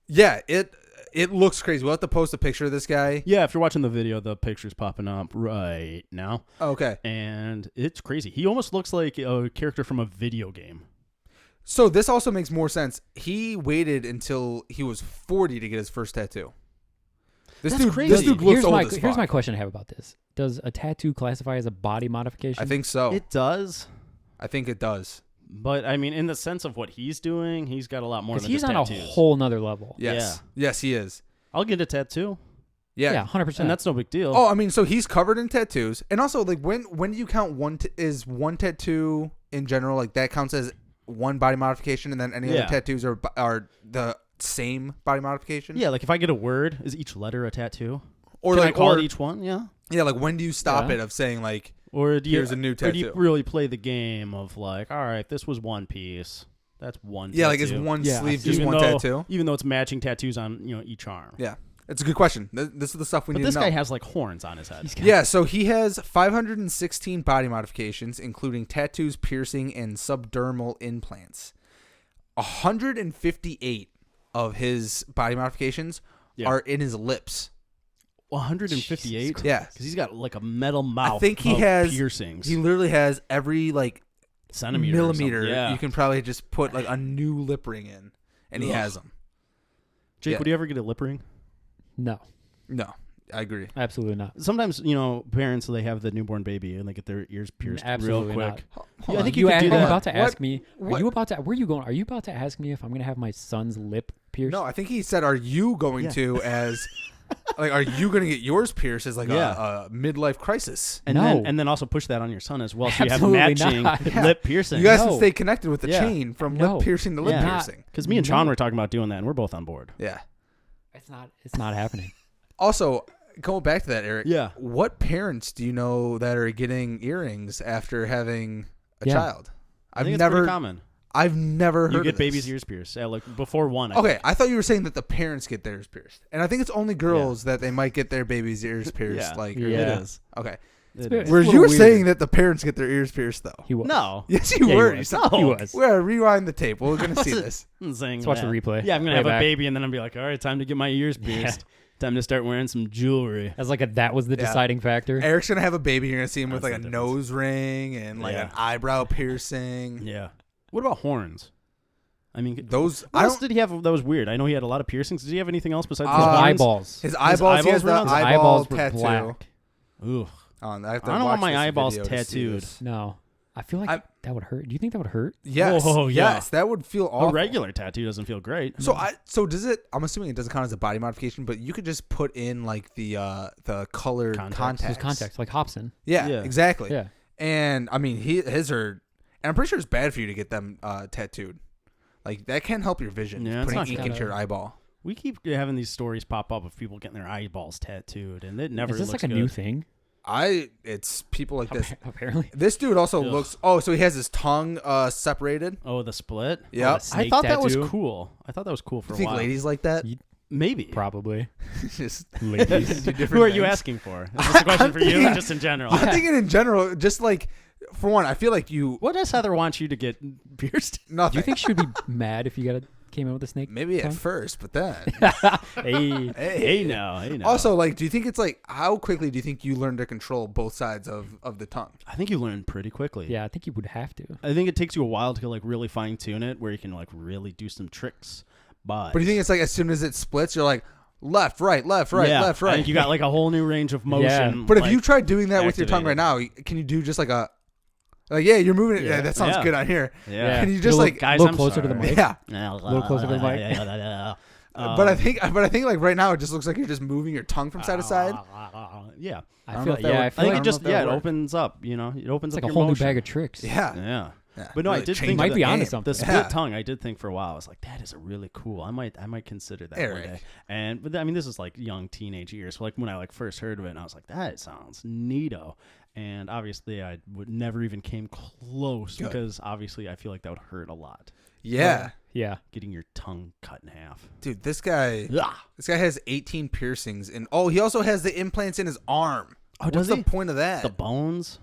Yeah, it looks crazy. We'll have to post a picture of this guy. Yeah. If you're watching the video, the picture's popping up right now, Okay. and it's crazy. He almost looks like a character from a video game. So this also makes more sense. He waited until he was 40 to get his first tattoo. This That's dude, crazy. This dude looks here's old my as fuck. here's my question I have about this. Does a tattoo classify as a body modification? I think so. It does, I think it does. but I mean, in the sense of what he's doing, he's got a lot more because than he's just on tattoos. a whole nother level. Yes. Yes, he is. I'll get a tattoo, Yeah. 100%. and that's no big deal. Oh, I mean, so he's covered in tattoos, and also like when do you count one? Is one tattoo in general like that counts as one body modification, and then any Yeah. other tattoos are the same body modification? Yeah, like if I get a word, is each letter a tattoo? Or Can like I call or, it each one? Yeah. yeah, like when do you stop Yeah. it of saying like Or do you? Here's a new Or do you tattoo. really play the game of like, all right, this was one piece. That's one. yeah, like tattoo. is one Yeah, sleeve I just even one though, tattoo? Even though it's matching tattoos on each arm. Yeah, it's a good question. This is the stuff we But need this to know. guy has like horns on his head. He's got- Yeah, so he has 516 body modifications, including tattoos, piercing, and subdermal implants. 158 of his body modifications Yeah. are in his lips. 158. Yeah. because he's got like a metal mouth. think he of has- piercings. He literally has every like Centimeter. or millimeter. something. Yeah. You can probably just put like a new lip ring in, and he Ugh. has them. Jake, Yeah. would you ever get a lip ring? No, No, I agree. absolutely not. Sometimes parents they have the newborn baby and they get their ears pierced Absolutely real not. quick. Hold Yeah, I on. think you could do are that. about to ask me? what- Are you about to? Where are you going? Are you about to ask me if I'm going to have my son's lip pierced? No, I think he said, "Are you going Yeah. to as like are you going to get yours pierced as like Yeah. a midlife crisis?" And No. then also push that on your son as well, so Absolutely you have matching not. Yeah. lip piercing. You guys No. can stay connected with the Yeah. chain from No. lip piercing to lip Yeah. piercing. Because me and Sean No. were talking about doing that, and we're both on board. Yeah. It's not. It's not happening. Also, going back to that, Eric. Yeah. What parents do you know that are getting earrings after having a Yeah. child? I think it's pretty common. I've never heard You of get this. baby's ears pierced. Yeah, like before one. I Okay, think. I thought you were saying that the parents get theirs pierced, and I think it's only girls that they might get their baby's ears pierced. Yeah. Like, Yeah. It is. okay. It It's is. Whereas a you were little saying weird. that the parents get their ears pierced, though. He was. No. Yes, you Yeah, were. He You was. said, He was. we're gonna rewind the tape. We're gonna see this. I'm saying Let's watch the that. replay. Yeah, I'm gonna Way have back. a baby, and then I'm be like, all right, time to get my ears pierced. Time to start wearing some jewelry. As like that was the Yeah. deciding factor. Eric's gonna have a baby. You're gonna see him with That's like a the difference. nose ring and like Yeah. an eyebrow piercing. Yeah. What about horns? I mean, Those what I else don't. did he have that was weird? I know he had a lot of piercings. Did he have anything else besides His the His horns? eyeballs. His eyeballs. He has the eyeballs were His eyeball eyeballs were tattoo. black. Ooh. I have to I don't watch want my this eyeballs video to see tattooed. this. No, I feel like I'm- that would hurt. Do you think that would hurt? Yes. Oh, yeah. Yes, that would feel awful. A regular tattoo doesn't feel great. So does it? I'm assuming it doesn't count as a body modification, but you could just put in like the colored Contacts. contacts. Those contacts, like Hobson. Yeah, Yeah. exactly. Yeah. And I mean, his are, and I'm pretty sure it's bad for you to get them tattooed. Like that can help your vision. Yeah, it's putting not ink good. into your eyeball. We keep having these stories pop up of people getting their eyeballs tattooed, and it never Is this looks like a good. new thing? It's people like this. Apparently. This dude also Ugh. looks. Oh, so he has his tongue separated. Oh, the split. Yep. the I snake thought that was tattoo? cool. I thought that was cool for You a think while. ladies like that? Maybe. Probably. Just Ladies. do different Who are you names. asking for? Is this a question for you or thinking- just in general? I'm thinking in general, just like, for one, I feel like you What does Heather want you to get pierced? nothing. Do you think she would be mad if you came in with a snake? Maybe at tongue? first, but then. Hey. Hey, no. Hey, no. Also, like, do you think it's like how quickly do you think you learn to control both sides of the tongue? I think you learn pretty quickly. Yeah, I think you would have to. I think it takes you a while to like really fine tune it, where you can like really do some tricks. But But do you think it's like as soon as it splits, you're like left, right, left, right, yeah, left, I right? think you got like a whole new range of motion. But if like, you try doing that with your tongue right activated. now, can you do just like a yeah, you're moving it. Yeah, Yeah. that sounds Yeah. good on here. yeah. Can you Get just a little- like Guys, little I'm closer to the sorry. mic. yeah? A little closer to the mic. But I think like right now it just looks like you're just moving your tongue from side to side. Yeah. I I don't feel know if that would- yeah, I I feel think like it just that would it work. opens up. You know, it opens it's up like a your whole motion. new bag of tricks. Yeah. Yeah. Yeah. But no, I Really did change think Might the be onto game. something. the split Yeah. tongue. I did think for a while. I was like, that is a really cool. I might consider that one Eric. day. And but I mean, this is like young teenage years. So like when I like first heard of it, and I was like, that sounds neato. And obviously, I would never even came close Good. because obviously, I feel like that would hurt a lot. Yeah. Yeah. Getting your tongue cut in half. Dude, this guy has 18 piercings and he also has the implants in his arm. Oh, does What's he? the point of that? The bones.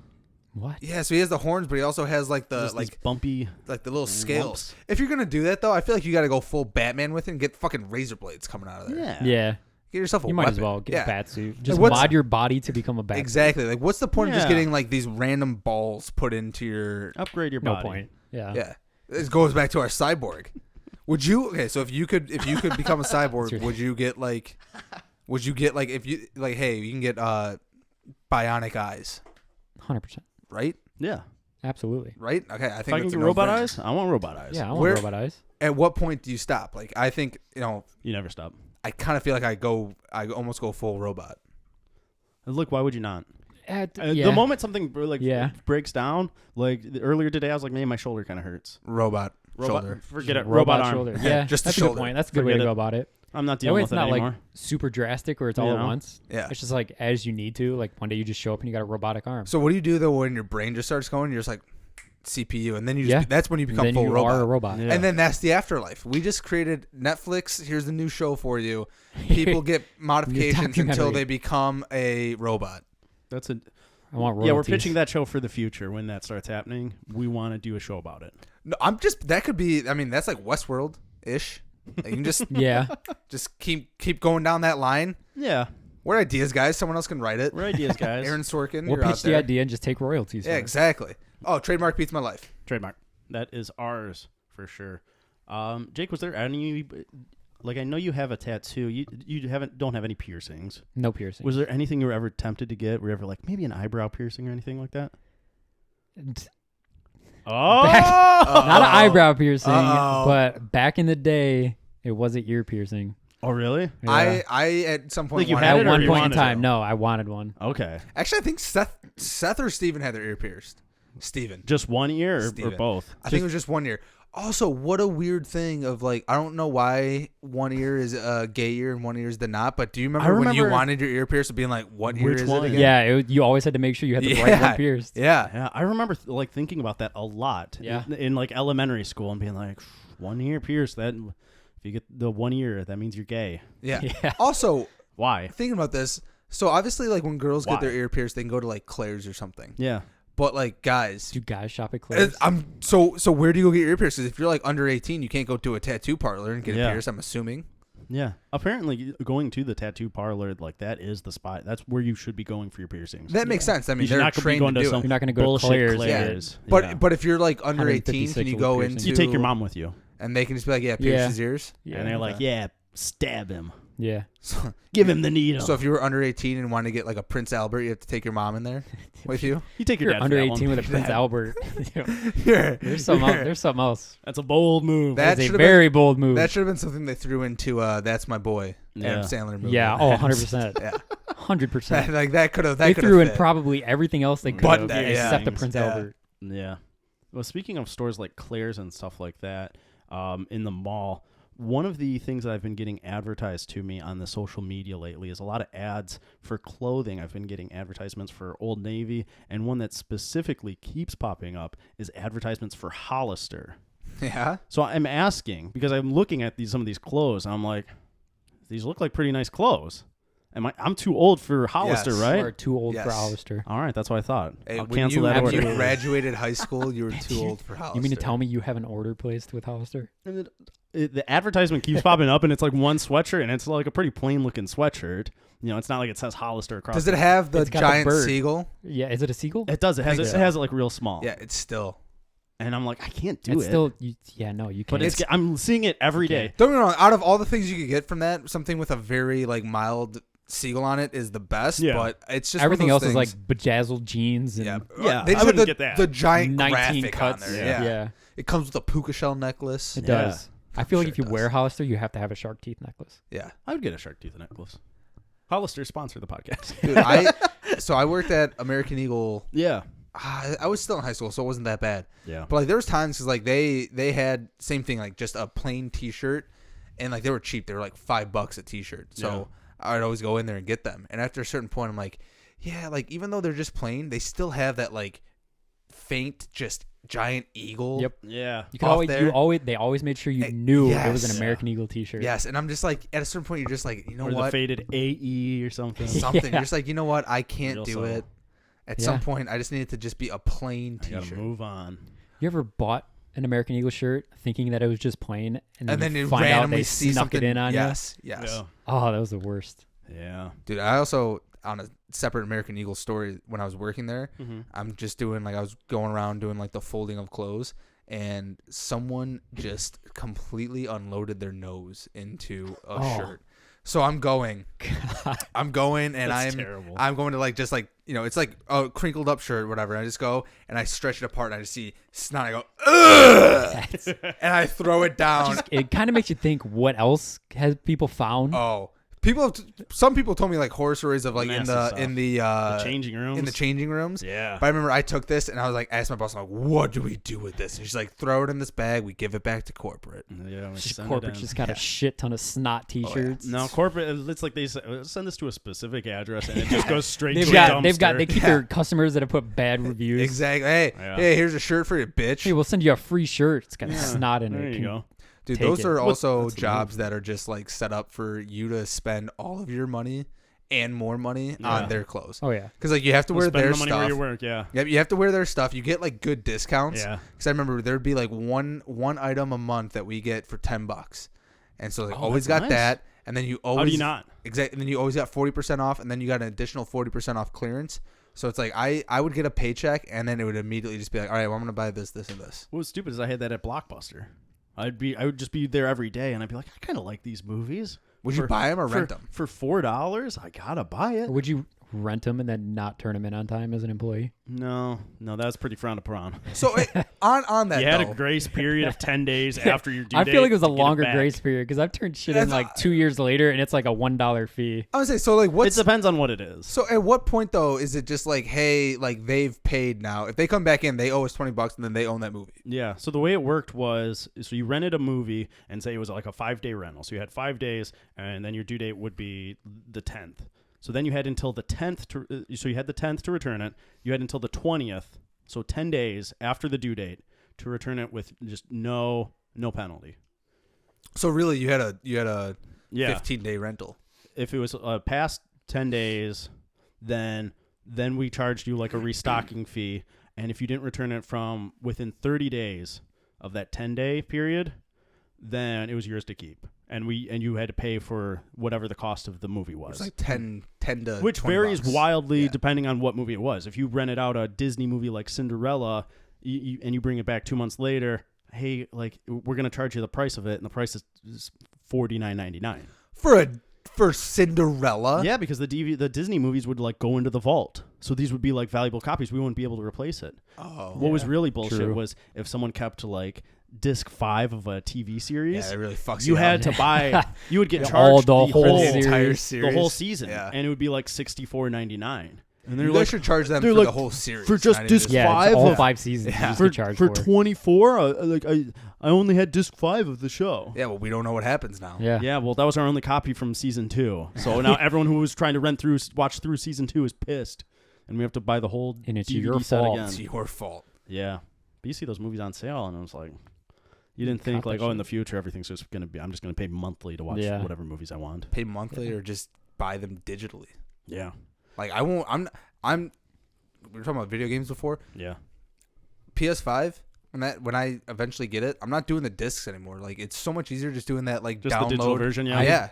What? Yeah, so he has the horns, but he also has like the Just these bumpy. like the little scales. lumps. If you're gonna do that though, I feel like you got to go full Batman with it and get fucking razor blades coming out of there. Yeah. Yeah. Get yourself a You might weapon. as well get yeah. a bat suit. Just what's- mod your body to become a bat. Exactly. Like, what's the point of just Yeah. getting like these random balls put into your? Upgrade your No body. point. Yeah. Yeah, this goes back to our cyborg. Would you? Okay, so if you could become a cyborg, your- would you get like? Would you get like if you like? Hey, you can get bionic eyes, 100%. right? Yeah. Okay, Absolutely. I think If I can that's get a robot no-brainer. eyes, I want robot eyes. Yeah, I want Where- robot eyes. At what point do you stop? Like, I think You never stop. I kind of feel like I almost go full robot. Look, why would you not? Yeah. The moment something like Yeah. breaks down, like earlier today, I was like, man, my shoulder kind of hurts. Robot Robot, shoulder. forget it. Robot arm. shoulder. Yeah, Just the that's a good shoulder. point. That's a good way Forget to it. go about it. I'm not That dealing way with it's it not anymore. like super drastic where it's all You at know? once. Yeah. It's just like as you need to. Like one day you just show up and you got a robotic arm. So what do you do though when your brain just starts going? You're just like CPU, and then you just Yeah. that's when you become then full you robot. are a robot. Yeah. And then that's the afterlife. We just created Netflix. Here's the new show for you. People get modifications until documentary. they become a robot. That's a I want royalties. yeah. We're pitching that show for the future when that starts happening. We want to do a show about it. No, I'm just that could be. I mean, that's like Westworld ish. Like, you can just Yeah. just keep going down that line. Yeah, What ideas, guys? Someone else can write it. we're ideas, guys. Aaron Sorkin, We'll you're out pitch the there. idea and just take royalties. Yeah, for it. exactly. Oh, trademark beats my life. Trademark. That is ours for sure. Jake, was there any? Like, I know you have a tattoo. You don't have any piercings. No piercing. Was there anything you were ever tempted to get? Were you ever like maybe an eyebrow piercing or anything like that? Oh, Not an eyebrow piercing, Uh-oh. but back in the day, it was an ear piercing. oh, really? Yeah. I at some point Like you wanted- had At it or one you point in wanted time, to? no, I wanted one. Okay, Actually, I think Seth or Steven had their ear pierced. Steven. just one ear or Steven. both? I think it was just 1 year. Also, what a weird thing of like, I don't know why one ear is a gay ear and one ear is the not, but do you remember, when you remember- wanted your ear pierced being like, what ear Which is one? it again? Yeah, you always had to make sure you had the right Yeah. one pierced. Yeah. Yeah, I remember like thinking about that a lot. Yeah. in like elementary school and being like, one ear pierced. That if you get the 1 ear, that means you're gay. Yeah. Yeah. Also, Why? thinking about this, so obviously, like when girls Why? get their ear pierced, they can go to like Claire's or something. Yeah. But like guys, Do guys shop at Claire's? I'm so where do you go get your ear pierced? 'Cause if you're like under 18, you can't go to a tattoo parlor and get Yeah. it pierced. I'm assuming. Yeah. Apparently, going to the tattoo parlor, like that is the spot. That's where you should be going for your piercings. That makes sense. I mean, You should they're not be trained going to to do some it. You're not going to go to bullshit Claire's. Claire's. But Yeah. but if you're like under 18, 156 can you with go piercing. into you take your mom with you, and they can just be like, yeah, pierce Yeah. his ears. Yeah. and they're like, yeah, stab him, Yeah. So, give him the needle. so if you were under 18 and wanted to get like a Prince Albert, you have to take your mom in there with you. you take If your you're dad under for that 18 one. with a Prince Albert. Yeah. There's something else. That's a bold move. That That's a should've very bold move. That should have been something they threw into That's My Boy, Adam Yeah. Sandler movie. Yeah. Oh, 100%. Yeah. 100%. Like that could have. They threw in probably everything else they could But have, that, yeah. except the Prince Yeah. Albert. Yeah. Well, speaking of stores like Claire's and stuff like that, in the mall, one of the things that I've been getting advertised to me on the social media lately is a lot of ads for clothing. I've been getting advertisements for Old Navy, and one that specifically keeps popping up is advertisements for Hollister. Yeah. So I'm asking, because I'm looking at some of these clothes, and I'm like, these look like pretty nice clothes. I'm too old for Hollister, Yes. right? You are too old for Yes. Hollister. All right, that's what I thought. Hey, I'll when cancel you, that when order. you graduated high school, you were too old for Hollister. You mean to tell me you have an order placed with Hollister? And the advertisement keeps popping up, and it's like one sweatshirt, and it's like a pretty plain looking sweatshirt. It's not like it says Hollister across. Does it have the It's got the giant bird. seagle? Yeah, is it a seagull? It does. It has think it, so. it has it like real small. Yeah, it's still. And I'm like, I can't do It's it. still, you But can't. I'm seeing it every Okay. day. Don't get me wrong. Out of all the things you could get from that, something with a very like mild seagull on it is the best. Yeah. But it's just Everything one else of those is like bedazzled jeans and yeah, Yeah, They I just have wouldn't the, get that. the giant 19 graphic cuts. on there. Yeah. It comes with a puka shell necklace. It Yeah. does. I feel like Sure if you it wear does. Hollister, you have to have a shark teeth necklace. Yeah, I would get a shark tooth necklace. Hollister sponsor the podcast. dude. So I worked at American Eagle. Yeah. I was still in high school, so it wasn't that bad. Yeah. But like there was times because like they had same thing, like just a plain T-shirt, and like they were cheap. They were like $5 a T-shirt. So I'd always go in there and get them. And after a certain point, I'm like, yeah, like even though they're just plain, they still have that like faint, just giant eagle. Yep. Yeah. You can Off always, there. they always made sure you Eh, knew it was yes. an American Eagle T-shirt. Yes, and I'm just like at a certain point, you're just like, you know Or the what, faded AE or something. something. Yeah. You're just like, you know what, I can't Real do subtle. it. At Yeah. some point, I just need it to just be a plain I gotta T-shirt. move on. You ever bought an American Eagle shirt thinking that it was just plain, and then you find out randomly they see snuck something. it in on yes, Yeah. yes. Oh, that was the worst. Yeah. Dude, I also, on a separate American Eagle story, when I was working there, Mm-hmm. I'm just doing, like, I was going around doing, like, the folding of clothes, and someone just completely unloaded their nose into a Oh. shirt. So I'm going, and That's terrible. I'm going to, like, just, like, it's like a crinkled up shirt, whatever. I just go, and I stretch it apart, and I just see snot. I go, ugh! And I throw it down. It kind of makes you think, what else has people found? Oh, some people told me like horror stories of like Nasty stuff. in the changing rooms. in the changing rooms. Yeah. But I remember I took this and I was like, I asked my boss, I'm like, what do we do with this? And she's like, throw it in this bag. We give it back to corporate. Yeah. we Just send it corporate in. just got a shit ton of snot T-shirts. No, corporate. It's like they send this to a specific address, and it just goes straight They've to got, a they've got, dumpster. they keep their customers that have put bad reviews. Exactly. Hey, Yeah. hey, here's a shirt for you, bitch. Hey, we'll send you a free shirt. It's got Yeah. snot in There it. you go. Dude, take those it. are What- also that's the jobs that are just like set up for you to spend all of your money and more money Yeah. on their clothes. Oh yeah. Because like you have to wear Spend their the money where stuff. you work. Yeah. Yep, you have to wear their stuff. You get like good discounts. Yeah. Because I remember there'd be like one item a month that we get for $10, and so like Oh, always that's got nice. that, and then you always How do you not? exactly, and then you always got 40% off, and then you got an additional 40% off clearance. So it's like I would get a paycheck, and then it would immediately just be like, all right, well, I'm gonna buy this, and this. What was stupid is I had that at Blockbuster. I would just be there every day, and I'd be like, I kind of like these movies. Would you buy them or rent them? For $4? I gotta buy it. Or would you rent them and then not turn them in on time as an employee? No, that's pretty frowned upon. So on that You had though, a grace period of 10 days after your due I date. feel like it was a to get longer back. grace period because I've turned shit in That's- like 2 years later and it's like a $1 fee. I would say so. Like, It what's depends on what it is. so at what point though is it just like, hey, like they've paid now? If they come back in, they owe us $20, and then they own that movie. Yeah. So the way it worked was, so you rented a movie, and say it was like a 5-day rental. So you had 5 days, and then your due date would be the 10th. So then you had until the 10th to. So you had the 10th to return it. You had until the 20th, so 10 days after the due date, to return it with just no penalty. So really, you had a Yeah. 15-day rental. If it was past 10 days, then we charged you like a restocking fee, and if you didn't return it from within 30 days of that 10-day period, then it was yours to keep, and you had to pay for whatever the cost of the movie was, It's like 10 to which $20. varies wildly Yeah. depending on what movie it was. If you rented out a Disney movie like Cinderella, and you bring it back 2 months later, hey, like we're gonna charge you the price of it, and the price is $49.99. for Cinderella. Yeah, because the Disney movies would like go into the vault, so these would be like valuable copies. We wouldn't be able to replace it. Oh, What was really bullshit true. was if someone kept like disc 5 of a TV series. yeah, it really fucks You you had up. to buy. You would get Yeah, charged all the whole entire series. series. the whole season, Yeah. and it would be like $64.99. And they're You like, guys should charge them they're for like, the whole series for just not even disc just- Yeah, five it's all of- 5 seasons. Yeah. You used for to charge for for. 24. Like I only had disc 5 of the show. Yeah, well, we don't know what happens now. Yeah. Yeah, well, that was our only copy from season 2. So now everyone who was trying to watch through season 2 is pissed, and we have to buy the whole And it's DVD your set fault. again. It's your fault. Yeah, but you see those movies on sale, and I was like, You didn't think Cop like, that oh, in shit. the future everything's just gonna be. I'm just gonna pay monthly to watch Yeah. whatever movies I want. Pay monthly or just buy them digitally. Yeah. Like I won't. I'm. We were talking about video games before. Yeah. PS5. When I eventually get it, I'm not doing the discs anymore. Like it's so much easier just doing that like Just download the digital version. Yeah. Yeah.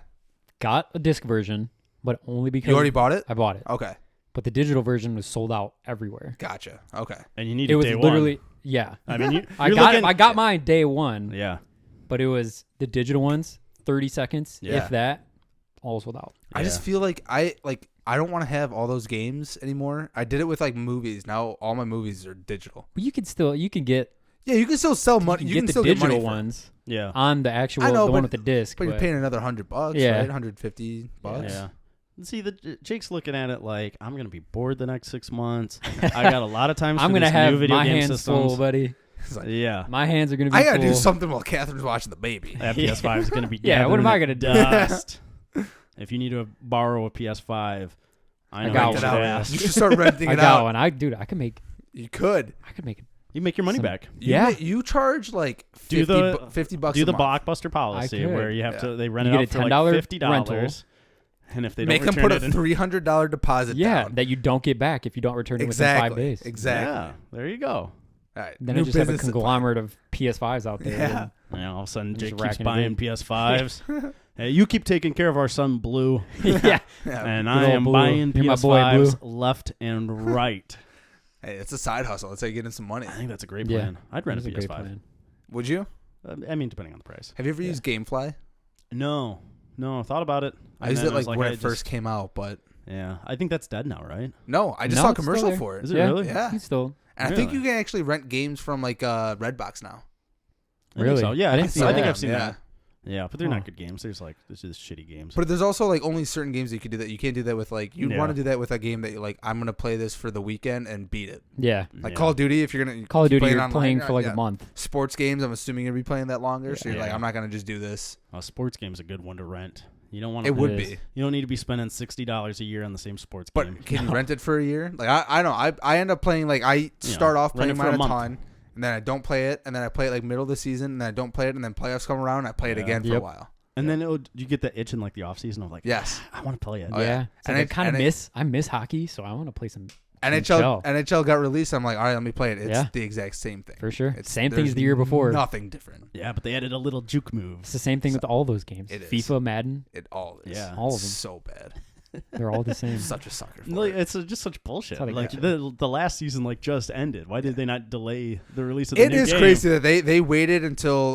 Got a disc version, but only because You already bought it? I bought it. Okay. But the digital version was sold out everywhere. Gotcha. Okay. And you need It was day literally one. yeah. I mean, you, I you're got looking, I got mine day one, Yeah. but it was the digital ones, 30 seconds, Yeah. if that, all sold out. I just feel like I don't want to have all those games anymore. I did it with like movies. Now all my movies are digital. But you can get Yeah, you can still sell money. You get can the still get digital money for it. ones Yeah. on the actual I know, the one but- with the disc. But you're paying another $100, Yeah. right? $150. Yeah. See, Jake's looking at it like I'm gonna be bored the next 6 months. I got a lot of times. I'm for gonna this have new video my game hands systems. full, buddy. It's like, Yeah. My hands are gonna be I gotta full. do something while Catherine's watching the baby. That PS5 is gonna be Yeah, what am I gathering gonna do? dust. If you need to borrow a PS5, I know got you one. should Rent it out. ask. You should start renting I it got out. one. I could make You could. it. You make your money Some- back. Yeah. You charge like Do 50, the- $50 Do a the month. blockbuster policy could. where you have Yeah. to they rent You it get out a for like $10 $50, rental. and if they Make don't them return put a it in, $300 deposit Yeah, down. that you don't get back if you don't return it Exactly. within 5 days. Exactly. yeah, there you go. All right. Then New I just have a business conglomerate of PS5s out there. Yeah. And all of a sudden, Just Jake keeps racking it buying in. PS5s. Hey, you keep taking care of our son Blue, yeah. Yeah. and Good I old am Blue. buying You're my boy, PS5s left and right. Hey, it's a side hustle. That's how you get in some money. I think that's a great Yeah. plan. I'd rent a That's great PS5. plan. Would you? I mean, depending on the price. Have you ever used GameFly? No, thought about it. I And used then it like when I it first came out, but Yeah, I think that's dead now, right? no, I just No, saw a it's still commercial there. for it. Is it Yeah. really? Yeah. You still And I think Really? you can actually rent games from like Redbox now. I think Really? so. Yeah, I didn't see I think that. I've seen Yeah. that. Yeah, but they're Huh. not good games. There's just shitty games. But there's also like only certain games that you could do that. You can't do that with like you'd Yeah. want to do that with a game that you're like I'm gonna play this for the weekend and beat it. yeah. Like Yeah. Call of Duty, if you're gonna Call of keep Duty playing you're online, playing for like yeah. a month. Sports games, I'm assuming you're gonna be playing that longer. So you're like Yeah. I'm not gonna just do this. A sports game's a good one to rent. You don't want It to. would It be. is. You don't need to be spending $60 a year on the same sports game. But can you rent it for a year? Like I don't know. I end up playing like I start off rent playing it for mine a a month. ton, and then I don't play it, and then I play it like middle of the season, and then I don't play it, and then playoffs come around, and I play it Yeah. again for a Yep. while. And then you get the itch in like the off season of like, Yes. I want to play it. Oh, yeah. yeah. It's And like it- I kind of and it- I miss hockey, so I want to play some NHL got released. I'm like, all right, let me play it. It's Yeah. the exact same thing. for sure. It's, Same thing as there's the year before. Nothing different. Yeah, but they added a little juke It's moves. the same thing with all those games. It is. FIFA, Madden, It all is. Yeah. all of them. So bad. They're all the same. Such a sucker for No, it. it's just such bullshit. That's how they Like get the last season like just ended. Why did they not delay the release of the It new is game? crazy that they waited until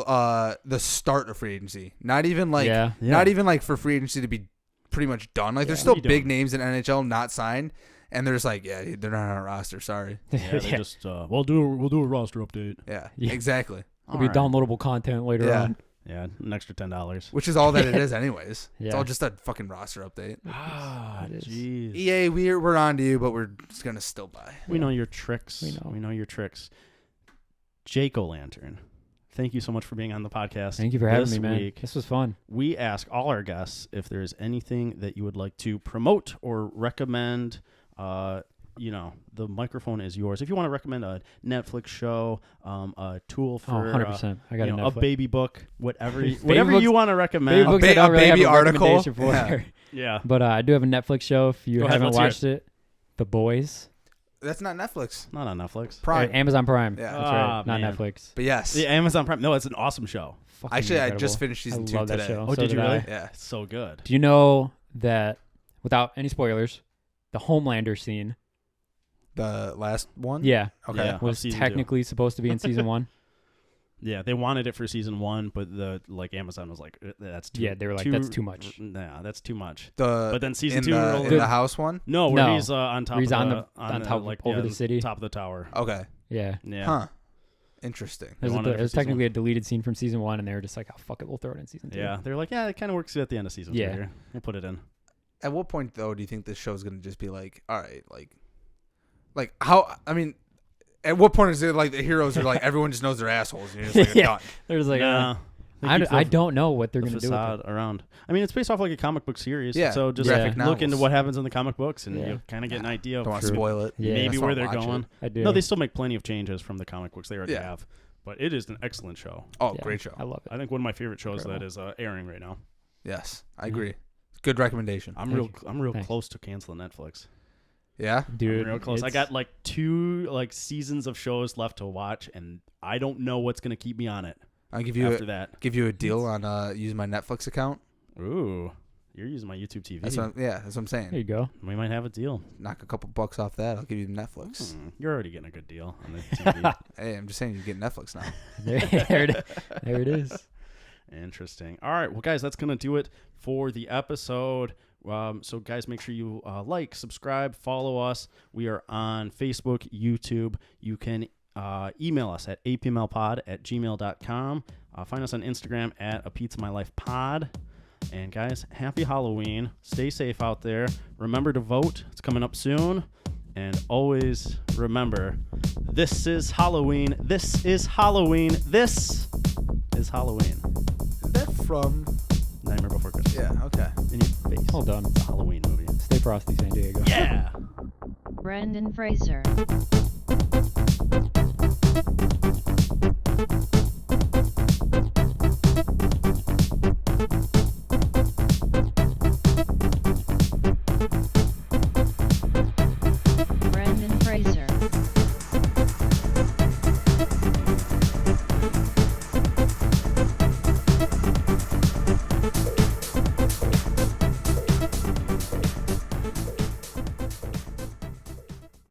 the start of free agency. Not even like Yeah. not even like for free agency to be pretty much done. Like there's Yeah. still What are you big doing? names in NHL not signed, and there's like they're not on our roster. Sorry. Yeah, they just we'll do a roster update. Yeah, Yeah. exactly. It'll be downloadable content later Yeah. on. Yeah, an extra $10. Which is all that it is, anyways. It's Yeah. all just a fucking roster update. Ah, It is. jeez. EA, we're on to you, but we're just gonna still buy. We know your tricks. We know. your tricks. Jake O'Lantern, thank you so much for being on the podcast. Thank you for having this me, man. week. This was fun. We ask all our guests if there's anything that you would like to promote or recommend. The microphone is yours. If you want to recommend a Netflix show, a tool for 100%. I got a Netflix. baby book, whatever Baby whatever you books- want to Baby recommend. books ba- I don't a really baby have a article? recommendation for. Yeah. Yeah. But I do have a Netflix show if you Go ahead, haven't let's hear watched it. The Boys. That's not Netflix. Not on Netflix. Prime. Amazon Prime. Yeah. That's Ah, right. Not man. Netflix. But yes. The Amazon Prime. No, it's an awesome show. Fucking Actually, I incredible. just finished season I 2 love that today. show. Oh, So did you really? I. Yeah. It's so good. Do you know that, without any spoilers, the Homelander scene, The last one? yeah, Okay. Yeah. was Of season technically supposed to be in season 1. Yeah, they wanted it for season 1, but Amazon was like, that's too. Yeah, they were like, that's too much. Nah, that's too much. The But then season in 2 the, rolled in in. the house one? No, where No. he's on top. Where he's of on the, on top over the city. top of the tower. Okay. Yeah. Yeah. Huh. Interesting. It was, wanted it for it was season technically a deleted scene from season 1, and they were just like, oh, fuck it, we'll throw it in season 2. Yeah, they're like, yeah, it kind of works at the end of season 2 Yeah. here. We'll put it in. At what point though do you think this show's gonna just be like, all right, like how? I mean, at what point is it like the heroes are like everyone just knows they're assholes and you're just like Yeah. done? They're just like, Nah, they keep I the- don't know what they're the going to do with facade it. around. I mean, it's based off like a comic book series. Yeah, So just graphic look into novels. what happens in the comic books, and Yeah. you kind of get an idea Don't of want to True. spoil it. Yeah. maybe That's where why they're watch it. going. I do. No, they still make plenty of changes from the comic books they already Yeah. have. But it is an excellent show. Oh, Yeah, great show. I love it. I think one of my favorite shows that Incredible. is airing right now. Yes, I Mhm. agree. Good recommendation. I'm Thank real Thanks. close to canceling Netflix. Yeah. Dude, I'm real close. I it's- got like 2 seasons of shows left to watch, and I don't know what's gonna keep me on it I'll give you after that. a deal on using my Netflix account. Ooh, you're using my YouTube TV. That's what I'm saying. There you go. We might have a deal. Knock a couple bucks off that. I'll give you Netflix. You're already getting a good deal on the TV. Hey, I'm just saying you get Netflix now. There it is. Interesting. All right, well, guys, that's gonna do it for the episode. So, guys, make sure you subscribe, follow us. We are on Facebook, YouTube. You can email us at apmlpod@gmail.com. Find us on Instagram at @apizzamylifepod. And, guys, happy Halloween. Stay safe out there. Remember to vote. It's coming up soon. And always remember, this is Halloween. This is Halloween. This is Halloween. Is that from? Nightmare Before Christmas. Yeah. Okay. In your face. Hold on. It's a Halloween movie. Stay frosty, San Diego. Yeah. Brendan Fraser.